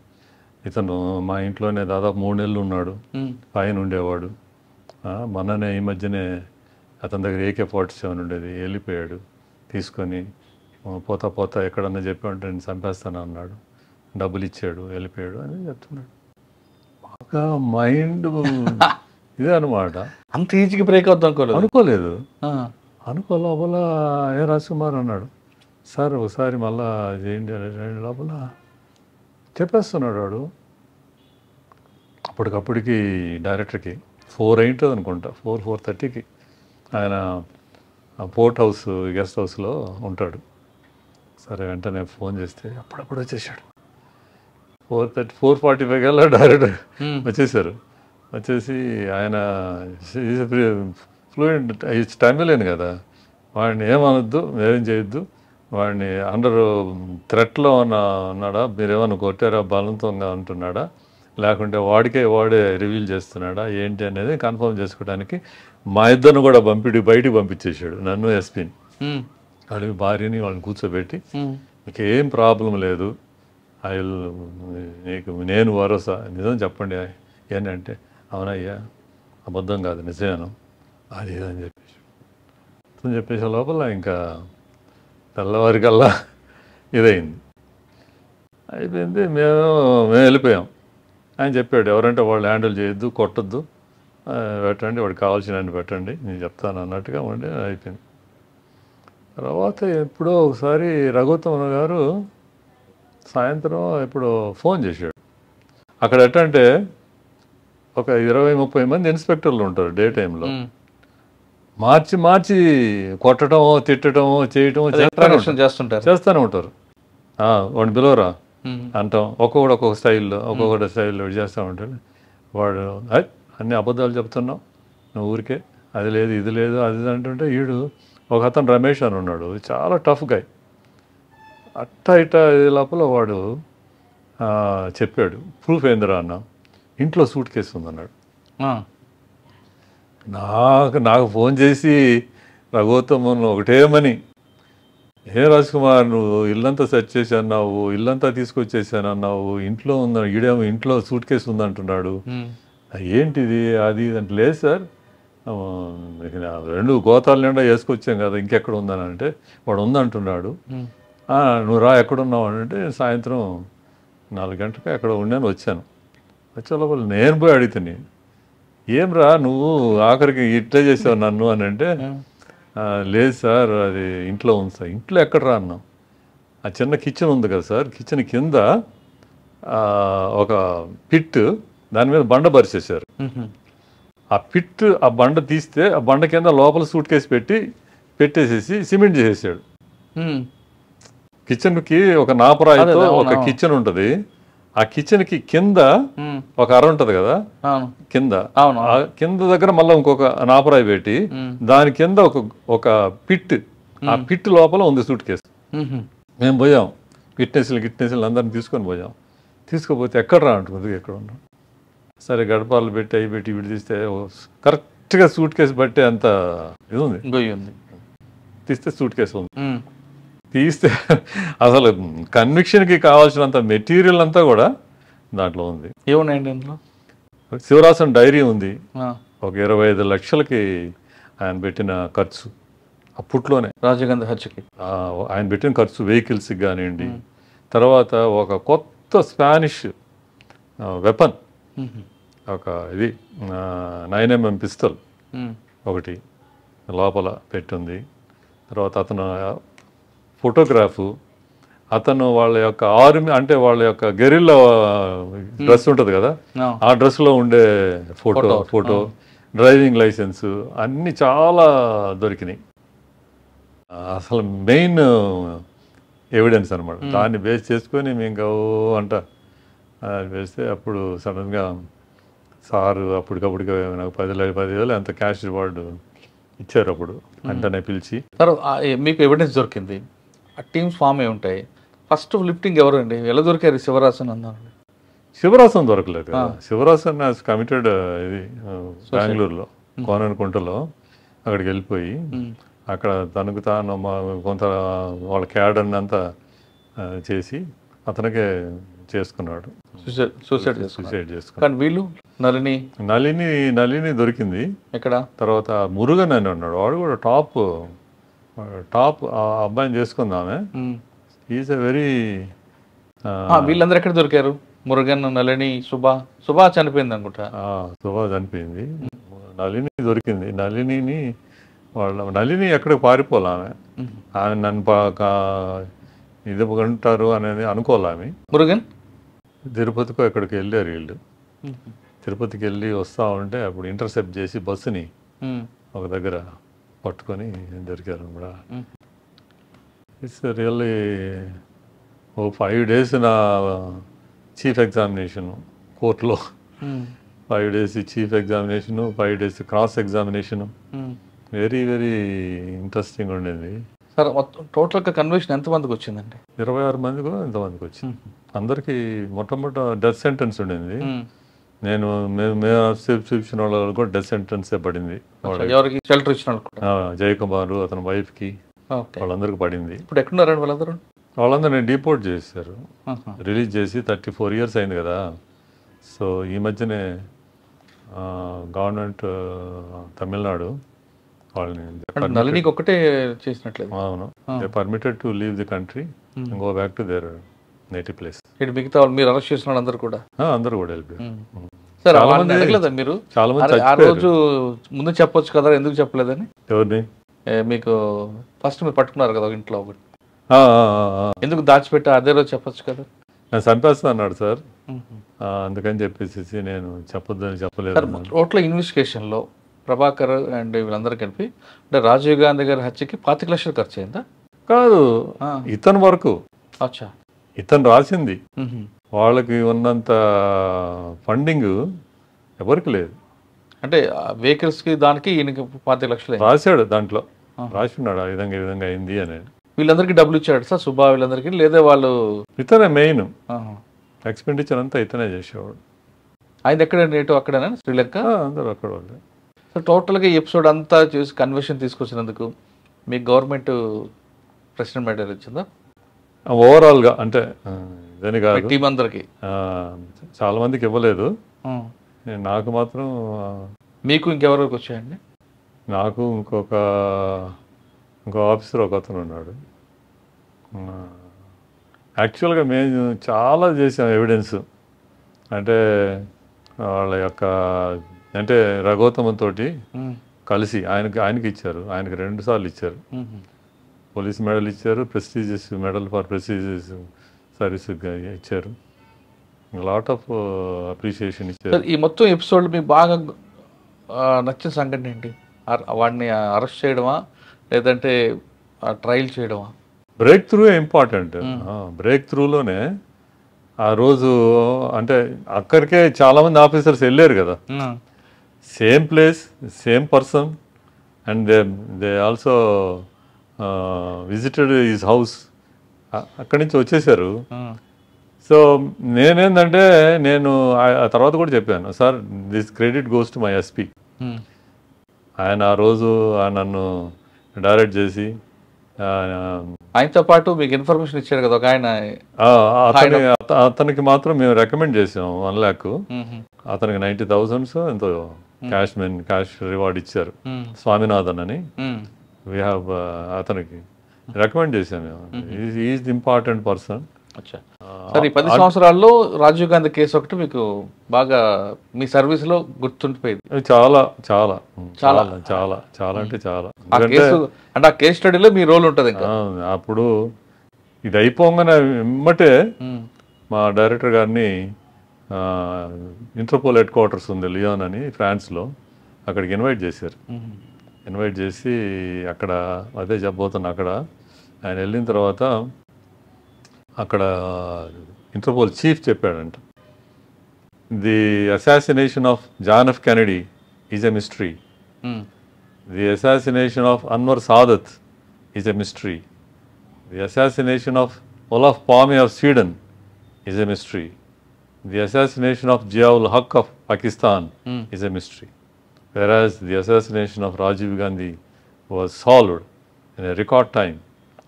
ఇతను మా ఇంట్లోనే దాదాపు 3 నెలలు ఉన్నాడు. పైన ఉండేవాడు. మొన్ననే ఈ మధ్యనే అతని దగ్గర AK-47 ఉండేది, వెళ్ళిపోయాడు తీసుకొని. పోతా ఎక్కడన్నా చెప్పామంటే నేను చంపేస్తాను అన్నాడు. డబ్బులు ఇచ్చాడు, వెళ్ళిపోయాడు అని చెప్తున్నాడు. బాగా మైండ్ ఇదే అనమాట. అంత ఈజీగా బ్రేక్ అవుతాం అనుకోలేదు. లోపల ఏ రాజకుమార్ అన్నాడు, సార్ ఒకసారి మళ్ళా చేయండి లోపల చెప్పేస్తున్నాడు వాడు. అప్పటికప్పటికి డైరెక్టర్కి 4 అయింటుంది అనుకుంటా, 4:30కి ఆయన పోర్ట్ హౌస్ గెస్ట్ హౌస్లో ఉంటాడు. సరే వెంటనే ఫోన్ చేస్తే అప్పుడప్పుడు వచ్చేసాడు. 4:45 కల్లా డైరెక్టర్ వచ్చేసారు. వచ్చేసి ఆయన ఫ్లూయెంట్ తమిళేను కదా, వాడిని ఏమనొద్దు, ఏం చేయొద్దు, వాడిని అండర్ థ్రెట్లో ఉన్నాడా, మీరేమన్నా కొట్టారా, బలవంతంగా అంటున్నాడా, లేకుంటే వాడే రివీల్ చేస్తున్నాడా ఏంటి అనేది కన్ఫర్మ్ చేసుకోవడానికి మా ఇద్దరిని కూడా బయటికి పంపించేశాడు, నన్ను ఎస్పీని. వాళ్ళకి భార్యని వాళ్ళని కూర్చోబెట్టి మీకు ఏం ప్రాబ్లం లేదు, నీకు నేను భరోసా, నిజం చెప్పండి ఏంటంటే, అవునయ్యా అబద్ధం కాదు నిజమేను అది అని చెప్పేసే లోపల ఇంకా తెల్లవారికల్లా ఇదైంది, అయిపోయింది. మేము వెళ్ళిపోయాం. ఆయన చెప్పాడు ఎవరంటే వాళ్ళు హ్యాండిల్ చేయొద్దు, కొట్టద్దు, పెట్టండి, వాడికి కావాల్సిన పెట్టండి, నేను చెప్తాను అన్నట్టుగా ఉండి అయిపోయింది. తర్వాత ఎప్పుడో ఒకసారి రఘుత్తమ గారు సాయంత్రం ఎప్పుడో ఫోన్ చేశాడు. అక్కడ ఎట్టంటే ఒక 20-30 మంది ఇన్స్పెక్టర్లు ఉంటారు డే టైంలో. మార్చి కొట్టడమో తిట్టడమో చేయటమో చేస్తూనే ఉంటారు. వాడిని పిలవరా అంటాం, ఒక్కొక్క స్టైల్లో చేస్తూ ఉంటాడు. వాడు అన్ని అబద్ధాలు చెప్తున్నావు, నువ్వు ఊరికే అది లేదు ఇది లేదు అది అంటుంటే, వీడు ఒక అతను రమేష్ అని ఉన్నాడు, చాలా టఫ్ గాయ్. ఇట్టా లోపల వాడు చెప్పాడు, ప్రూఫ్ ఏందిరా అన్న, ఇంట్లో సూట్ కేసు ఉందన్నాడు. నాకు ఫోన్ చేసి రఘుత్తమన్ ఒకటేమని, ఏ రాజ్కుమార్ నువ్వు ఇల్లంతా సెర్చ్ చేసి అన్నావు, ఇల్లంతా తీసుకొచ్చేసాను అన్నావు, ఇంట్లో ఈడేమో ఇంట్లో సూట్ కేసు ఉందంటున్నాడు, ఏంటిది అది అంటే, లేదు సార్ 2 గోతాల నిండా వేసుకొచ్చాం కదా, ఇంకెక్కడ ఉందని అంటే, వాడు ఉందంటున్నాడు. నువ్వు రా ఎక్కడున్నావు అంటే, సాయంత్రం 4 గంటలకు ఎక్కడ ఉన్నాను, వచ్చాను. వచ్చే లోపల నేను పోయి అడుగుతాను, ఏం రా నువ్వు ఆఖరికి ఇట్లా చేసావు నన్ను అని అంటే, లేదు సార్ అది ఇంట్లో ఉంది సార్. ఇంట్లో ఎక్కడ రా అన్నాం, ఆ చిన్న కిచెన్ ఉంది కదా సార్, కిచెన్ కింద ఒక పిట్, దాని మీద బండ పరిచేశారు. ఆ పిట్ ఆ బండ తీస్తే ఆ బండ కింద లోపల సూట్ కేసు పెట్టేసేసి సిమెంట్ చేసేసాడు. కిచెన్కి ఒక నాపరాయితో ఒక కిచెన్ ఉంటుంది, ఆ కిచెన్కి కింద ఒక అర ఉంటుంది కదా, కింద దగ్గర మళ్ళీ ఇంకొక నాపరాయి పెట్టి దాని కింద ఒక పిట్, ఆ పిట్ లోపల ఉంది సూట్ కేసు. మేము పోయాం, గిట్నెస్లు అందరిని తీసుకొని పోయాం. తీసుకుపోతే ఎక్కడ రా అంటుంది, ఎక్కడ ఉన్నాం. సరే గడపాలు పెట్టి అవి పెట్టి ఇవి తీస్తే కరెక్ట్గా సూట్ కేసు బట్టే అంత ఇది ఉంది, తీస్తే సూట్ కేసు ఉంది. తీస్తే అసలు కన్విక్షన్కి కావాల్సినంత మెటీరియల్ అంతా కూడా దాంట్లో ఉంది. ఏమున్నాయండి అందులో? శివరాసన్ డైరీ ఉంది, ఒక 25 లక్షలకి ఆయన పెట్టిన ఖర్చు అప్పట్లోనే, రాజీవ్ గాంధీ హత్యకి ఆయన పెట్టిన ఖర్చు, వెహికల్స్కి కానివ్వండి. తర్వాత ఒక కొత్త స్పానిష్ వెపన్, ఒక ఇది 9mm పిస్తల్ ఒకటి లోపల పెట్టుంది. తర్వాత అతను ఫోటోగ్రాఫు, అతను వాళ్ళ యొక్క ఆర్మీ అంటే వాళ్ళ యొక్క గెరిల్లా డ్రెస్ ఉంటుంది కదా, ఆ డ్రెస్లో ఉండే ఫోటో, డ్రైవింగ్ లైసెన్సు అన్నీ చాలా దొరికినాయి. అసలు మెయిన్ ఎవిడెన్స్ అనమాట. దాన్ని బేస్ చేసుకొని మేము అంట వేస్తే అప్పుడు సడన్గా సారు అప్పటికప్పుడు నాకు 10,000 ఎంత క్యాష్ రివార్డు ఇచ్చారు. అప్పుడు వెంటనే పిలిచి, మీకు ఎవిడెన్స్ దొరికింది, ఆ టీమ్స్ ఫామ్ అయి ఉంటాయి. ఫస్ట్ లిఫ్టింగ్ ఎవరండి, ఎలా దొరికారు శివరాసన్ అన్నారు? శివరాసన్ దొరకలేదు కదా. శివరాసన్ హాస్ కమిటెడ్ ఇది బెంగళూరులో కోనకుంటలో అక్కడికి వెళ్ళిపోయి అక్కడ తనకు తాను కొంత వాళ్ళ క్యాడర్ని అంతా చేసి అతనికే చేసుకున్నాడు, సూసైడ్ చేసుకున్నాడు. కానీ వీళ్ళు నళిని దొరికింది ఎక్కడ. తర్వాత మురుగన్ అని ఉన్నాడు, వాడు కూడా టాప్ ఆ అబ్బాయిని చేసుకుందామే. ఈజ్ ఎ వెరీ వీళ్ళందరూ ఎక్కడ దొరికారు? మురుగన్, నళిని, సుభా చనిపోయింది అనుకుంటా. సుభా చనిపోయింది, నళిని దొరికింది. నళిని ఎక్కడికి పారిపోలే ఆమె నన్ను ఇది అంటారు అనేది అనుకోలే ఆమె. మురుగన్ తిరుపతికో ఎక్కడికి వెళ్ళారు వీళ్ళు. తిరుపతికి వెళ్ళి వస్తూ ఉంటే అప్పుడు ఇంటర్సెప్ట్ చేసి బస్సుని ఒక దగ్గర పట్టుకొని దొరికారు కూడా. ఇట్స్ రియల్లీ ఓ 5 days నా చీఫ్ ఎగ్జామినేషన్ కోర్టులో, 5 days chief examination, 5 days cross examination. Very very interesting ఉండేది. సార్ టోటల్గా కన్విక్షన్ ఎంతమందికి వచ్చిందండి? 26 మందికి ఎంతమందికి వచ్చింది. అందరికీ మొట్టమొదటి డెత్ సెంటెన్స్ ఉండింది. నేను చూపించిన వాళ్ళు కూడా డెత్ సెంటెన్సే పడింది. ఎవరికి? షెల్టర్ ఇచ్చిన జయకుమార్ అతని వైఫ్కి వాళ్ళందరికీ పడింది. ఇప్పుడు ఎక్కడున్నారండి వాళ్ళందరూ? వాళ్ళందరూ డిపోర్ట్ చేశారు, రిలీజ్ చేసి 34 years అయింది కదా. సో ఈ మధ్యనే గవర్నమెంట్ తమిళనాడు వాళ్ళని నళినికి ఒకటే చేసినట్లేదు. అవును, they permitted to leave the country and go back to their native place. మిగతా వాళ్ళు మీరు అరెస్ట్ చేసిన అందరూ కూడా వెళ్ళిపోయారు. సార్ అడగలేదా మీరు? చాలా మంది ఆ రోజు ముందు చెప్పొచ్చు కదా, ఎందుకు చెప్పలేదని? ఎవరిని? మీకు ఫస్ట్ మీరు పట్టుకున్నారు కదా ఇంట్లో ఒకటి, ఎందుకు దాచిపెట్టా? అదే రోజు చెప్పొచ్చు కదా. నేను చంపేస్తా అన్నాడు సార్, అందుకని చెప్పేసి నేను చెప్పలేదు. టోటల్ ఇన్వెస్టిగేషన్లో ప్రభాకర్ అండ్ వీళ్ళందరూ కలిపి అంటే రాజీవ్ గాంధీ గారి హత్యకి 25 లక్షలు ఖర్చు అయిందా? కాదు, ఇతని వరకు. అచ్చా, ఇతను రాసింది. వాళ్ళకి ఉన్నంత ఫండింగ్ ఎవరికి లేదు. అంటే వెహికల్స్కి దానికి ఈయనకి 25 లక్షలు రాశాడు, దాంట్లో రాసిన్నాడు ఈ విధంగా అయింది అని. వీళ్ళందరికీ డబ్బులు ఇచ్చాడు సార్ సుభా వీళ్ళందరికీ, లేదా వాళ్ళు? ఇతనే మెయిన్ ఎక్స్పెండిచర్ అంతా ఇతనే చేసేవాడు. ఆయన ఎక్కడ నేటు అక్కడేనా శ్రీలంక? అందరూ అక్కడ వాళ్ళు. సో టోటల్గా ఈ ఎపిసోడ్ అంతా చూసి కన్వర్షన్ తీసుకొచ్చినందుకు మీకు గవర్నమెంట్ ప్రెసిడెంట్ మెడల్ ఇచ్చిందా? ఓవరాల్గా అంటే ఇదని కాదు, టీం అందరికి చాలా మందికి ఇవ్వలేదు. నాకు మాత్రం. మీకు ఇంకెవరికి వచ్చాయండి? నాకు ఇంకో ఆఫీసర్ ఒక అతను ఉన్నాడు. యాక్చువల్గా మేము చాలా చేసాం ఎవిడెన్స్. అంటే వాళ్ళ యొక్క అంటే రఘోత్తమంతో కలిసి ఆయనకి ఇచ్చారు. ఆయనకి 2 సార్లు ఇచ్చారు. పోలీస్ మెడల్ ఇచ్చారు, prestigious medal for prestigious service ఇచ్చారు. లాట్ ఆఫ్ అప్రిషియేషన్ ఇచ్చారు. ఈ మొత్తం ఎపిసోడ్ మీకు బాగా నచ్చిన సంఘటన ఏంటి? వాడిని అరెస్ట్ చేయడమా లేదంటే ట్రయల్ చేయడమా? Breakthrough important. బ్రేక్ త్రూలోనే ఆ రోజు అంటే అక్కడికే చాలామంది ఆఫీసర్స్ వెళ్ళారు కదా, same place same person, and they also visited his house. అక్కడి నుంచి వచ్చేసారు. సో నేనేంటంటే నేను ఆ తర్వాత కూడా చెప్పాను, sir this credit goes to my SP. ఆయన ఆ రోజు నన్ను డైరెక్ట్ చేసి ఆయనతో పాటు మీకు ఇన్ఫర్మేషన్ ఇచ్చారు కదా ఒక ఆయన, అతనికి మాత్రం మేము రికమెండ్ చేసాం 1 lakh. అతనికి 90,000 ఎంతో క్యాష్ రివార్డ్ ఇచ్చారు. స్వామినాథన్ అని వీ హ్యావ్ అతనికి రికమెండ్ చేసాం మేము. Is important person. సార్ ఈ 10 సంవత్సరాల్లో రాజీవ్ గాంధీ కేసు ఒకటి మీకు బాగా మీ సర్వీస్ లో గుర్తుండిపోయింది? చాలా చాలా చాలా చాలా చాలా అంటే చాలా. అంటే ఆ కేసు స్టడీలో మీ రోల్ ఉంటుంది. అప్పుడు ఇది అయిపోగానే వెంబటే మా డైరెక్టర్ గారిని ఇంటర్పోల్ హెడ్ క్వార్టర్స్ ఉంది లియోన్ అని ఫ్రాన్స్లో, అక్కడికి ఇన్వైట్ చేశారు. ఇన్వైట్ చేసి అక్కడ అదే చెప్పబోతున్నా. అక్కడ ఆయన వెళ్ళిన తర్వాత అక్కడ ఇంటర్పోల్ చీఫ్ చెప్పాడంట, the assassination of John F Kennedy is a mystery, the assassination of Anwar Sadat is a mystery, the assassination of Olof Palme of Sweden is a mystery, The assassination of Ziaul Haq of Pakistan is a mystery, whereas the assassination of Rajiv Gandhi was solved in a record time.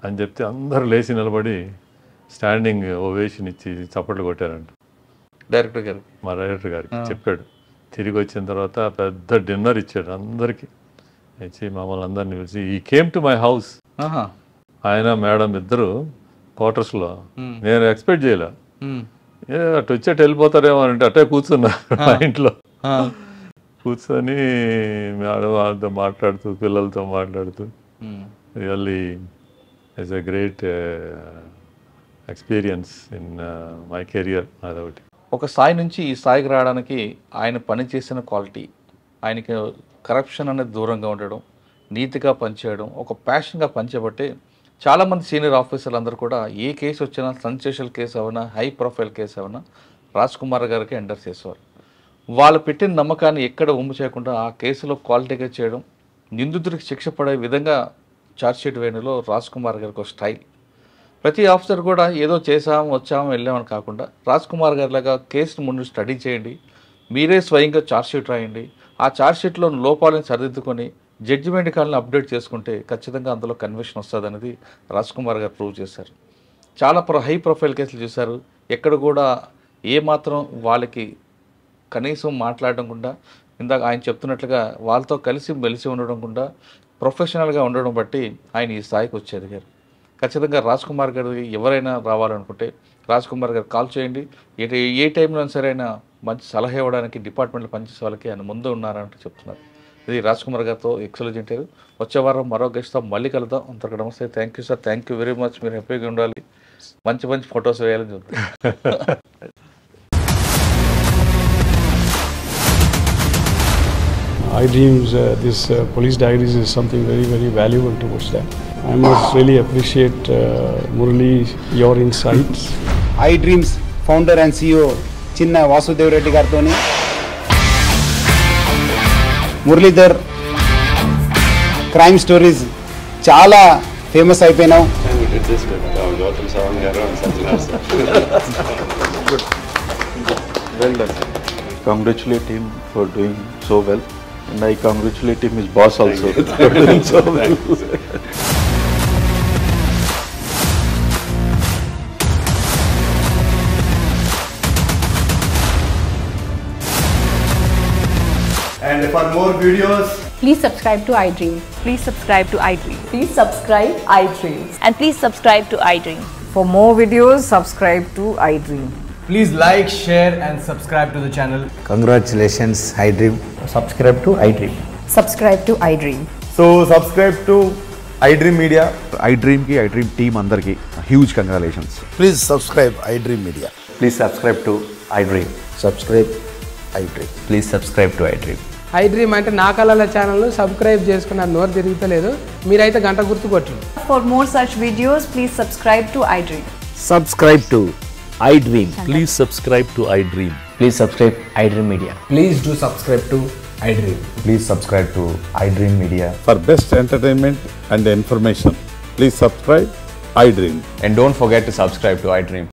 అని చెప్తే అందరూ లేచి నిలబడి స్టాండింగ్ ఓవేషన్ ఇచ్చి చప్పట్లు కొట్టారంట. డైరెక్టర్ గారు, మా డైరెక్టర్ గారికి చెప్పాడు. తిరిగి వచ్చిన తర్వాత పెద్ద డిన్నర్ ఇచ్చాడు అందరికీ. ఇచ్చి మమ్మల్ని అందరినీ పిలిచి ఈ కేమ్ టు మై హౌస్. ఆయన మేడం ఇద్దరు క్వార్టర్స్లో. నేను ఎక్స్పెక్ట్ చేయలే, అటు వచ్చేట వెళ్ళిపోతారేమో అంటే అట్టే కూర్చున్నా మా ఇంట్లో. కూర్చొని మేడం వాళ్ళతో మాట్లాడుతూ పిల్లలతో మాట్లాడుతూ really it's a great experience in my career. అదొకటి. ఒక స్థాయి నుంచి ఈ స్థాయికి రావడానికి ఆయన పనిచేసిన క్వాలిటీ, ఆయనకి కరప్షన్ అనేది దూరంగా ఉండడం, నీతిగా పనిచేయడం, ఒక ప్యాషన్గా పనిచేయబట్టి చాలామంది సీనియర్ ఆఫీసర్లు అందరూ కూడా ఏ కేసు వచ్చినా, సెన్సేషనల్ కేసు అవునా, హై ప్రొఫైల్ కేసు అవునా రాజ్ కుమార్ గారికి ఎండర్ చేసేవారు. వాళ్ళు పెట్టిన నమ్మకాన్ని ఎక్కడ ఉమ్ము చేయకుండా ఆ కేసులో క్వాలిటీగా చేయడం, నిందితుడికి శిక్ష పడే విధంగా ఛార్జ్షీట్ వేయడంలో రాజ్ కుమార్ గారికి ఒక స్టైల్. ప్రతి ఆఫీసర్ కూడా ఏదో చేసాము వచ్చాము వెళ్ళామని కాకుండా రాజ్ కుమార్ గారిలాగా కేసును ముందు స్టడీ చేయండి, మీరే స్వయంగా ఛార్జ్షీట్ రాయండి, ఆ ఛార్జ్షీట్లో లోపాలను సరిదిద్దుకొని జడ్జిమెంట్ కాలని అప్డేట్ చేసుకుంటే ఖచ్చితంగా అందులో కన్విక్షన్ వస్తుంది అనేది రాజ్ కుమార్ గారు ప్రూవ్ చేశారు. చాలా హై ప్రొఫైల్ కేసులు చూశారు, ఎక్కడ కూడా ఏమాత్రం వాళ్ళకి కనీసం మాట్లాడడం కూడా, ఇందాక ఆయన చెప్తున్నట్లుగా వాళ్ళతో కలిసి మెలిసి ఉండడం కూడా ప్రొఫెషనల్గా ఉండడం బట్టి ఆయన ఈ స్థాయికి వచ్చి ఎదిగారు. ఖచ్చితంగా రాజ్ కుమార్ గారు ఎవరైనా రావాలనుకుంటే రాజ్ కుమార్ గారు కాల్ చేయండి. ఏ టైంలో సరైనా మంచి సలహా ఇవ్వడానికి డిపార్ట్మెంట్లో పనిచేసే వాళ్ళకి ఆయన ముందు ఉన్నారంటూ చెప్తున్నారు. ఇది రాజ్ కుమార్ గారితో ఎక్సలెంట్ ఇంటర్వ్యూ. వచ్చే వారం మరో గెస్ట్తో మళ్ళీ కలుద్దాం. అంతకు నమస్తే. Thank you sir, thank you very much. మీరు హ్యాపీగా ఉండాలి, మంచి మంచి ఫొటోస్ వేయాలని చెప్తాను. iDreams, this police diaries is something very, very valuable towards them. I must really appreciate Murali, your insights. iDreams founder and CEO Chinna Vasudev Reddy gartoni Muralidhar crime stories చాలా famous అయిపోయినావు. Well done. Congratulate him for doing so well. And I congratulate him, his boss also, for doing so well. And for more videos, please subscribe to iDream. Please subscribe to iDream. Please subscribe iDream. And please subscribe to iDream. For more videos, subscribe to iDream. Please like, share and subscribe to the channel. Congratulations, iDream. Subscribe to iDream. Subscribe to iDream. So subscribe to iDream Media. iDream ki, iDream team andarki huge congratulations. Please subscribe iDream Media. Please subscribe to iDream. Subscribe iDream. Please subscribe to iDream. iDream అంటే నా కళల ఛానల్ను సబ్స్క్రైబ్ చేసుకున్న నోరు తిరుగుతలేదు, మీరైతే గంట గుర్తు కొట్టండి. For more such videos, please subscribe to iDream. Subscribe to iDream. Please subscribe to iDream. Please subscribe iDream Media. Please do subscribe to iDream. Please subscribe to iDream Media. For best entertainment and information, please subscribe iDream. And don't forget to subscribe to iDream.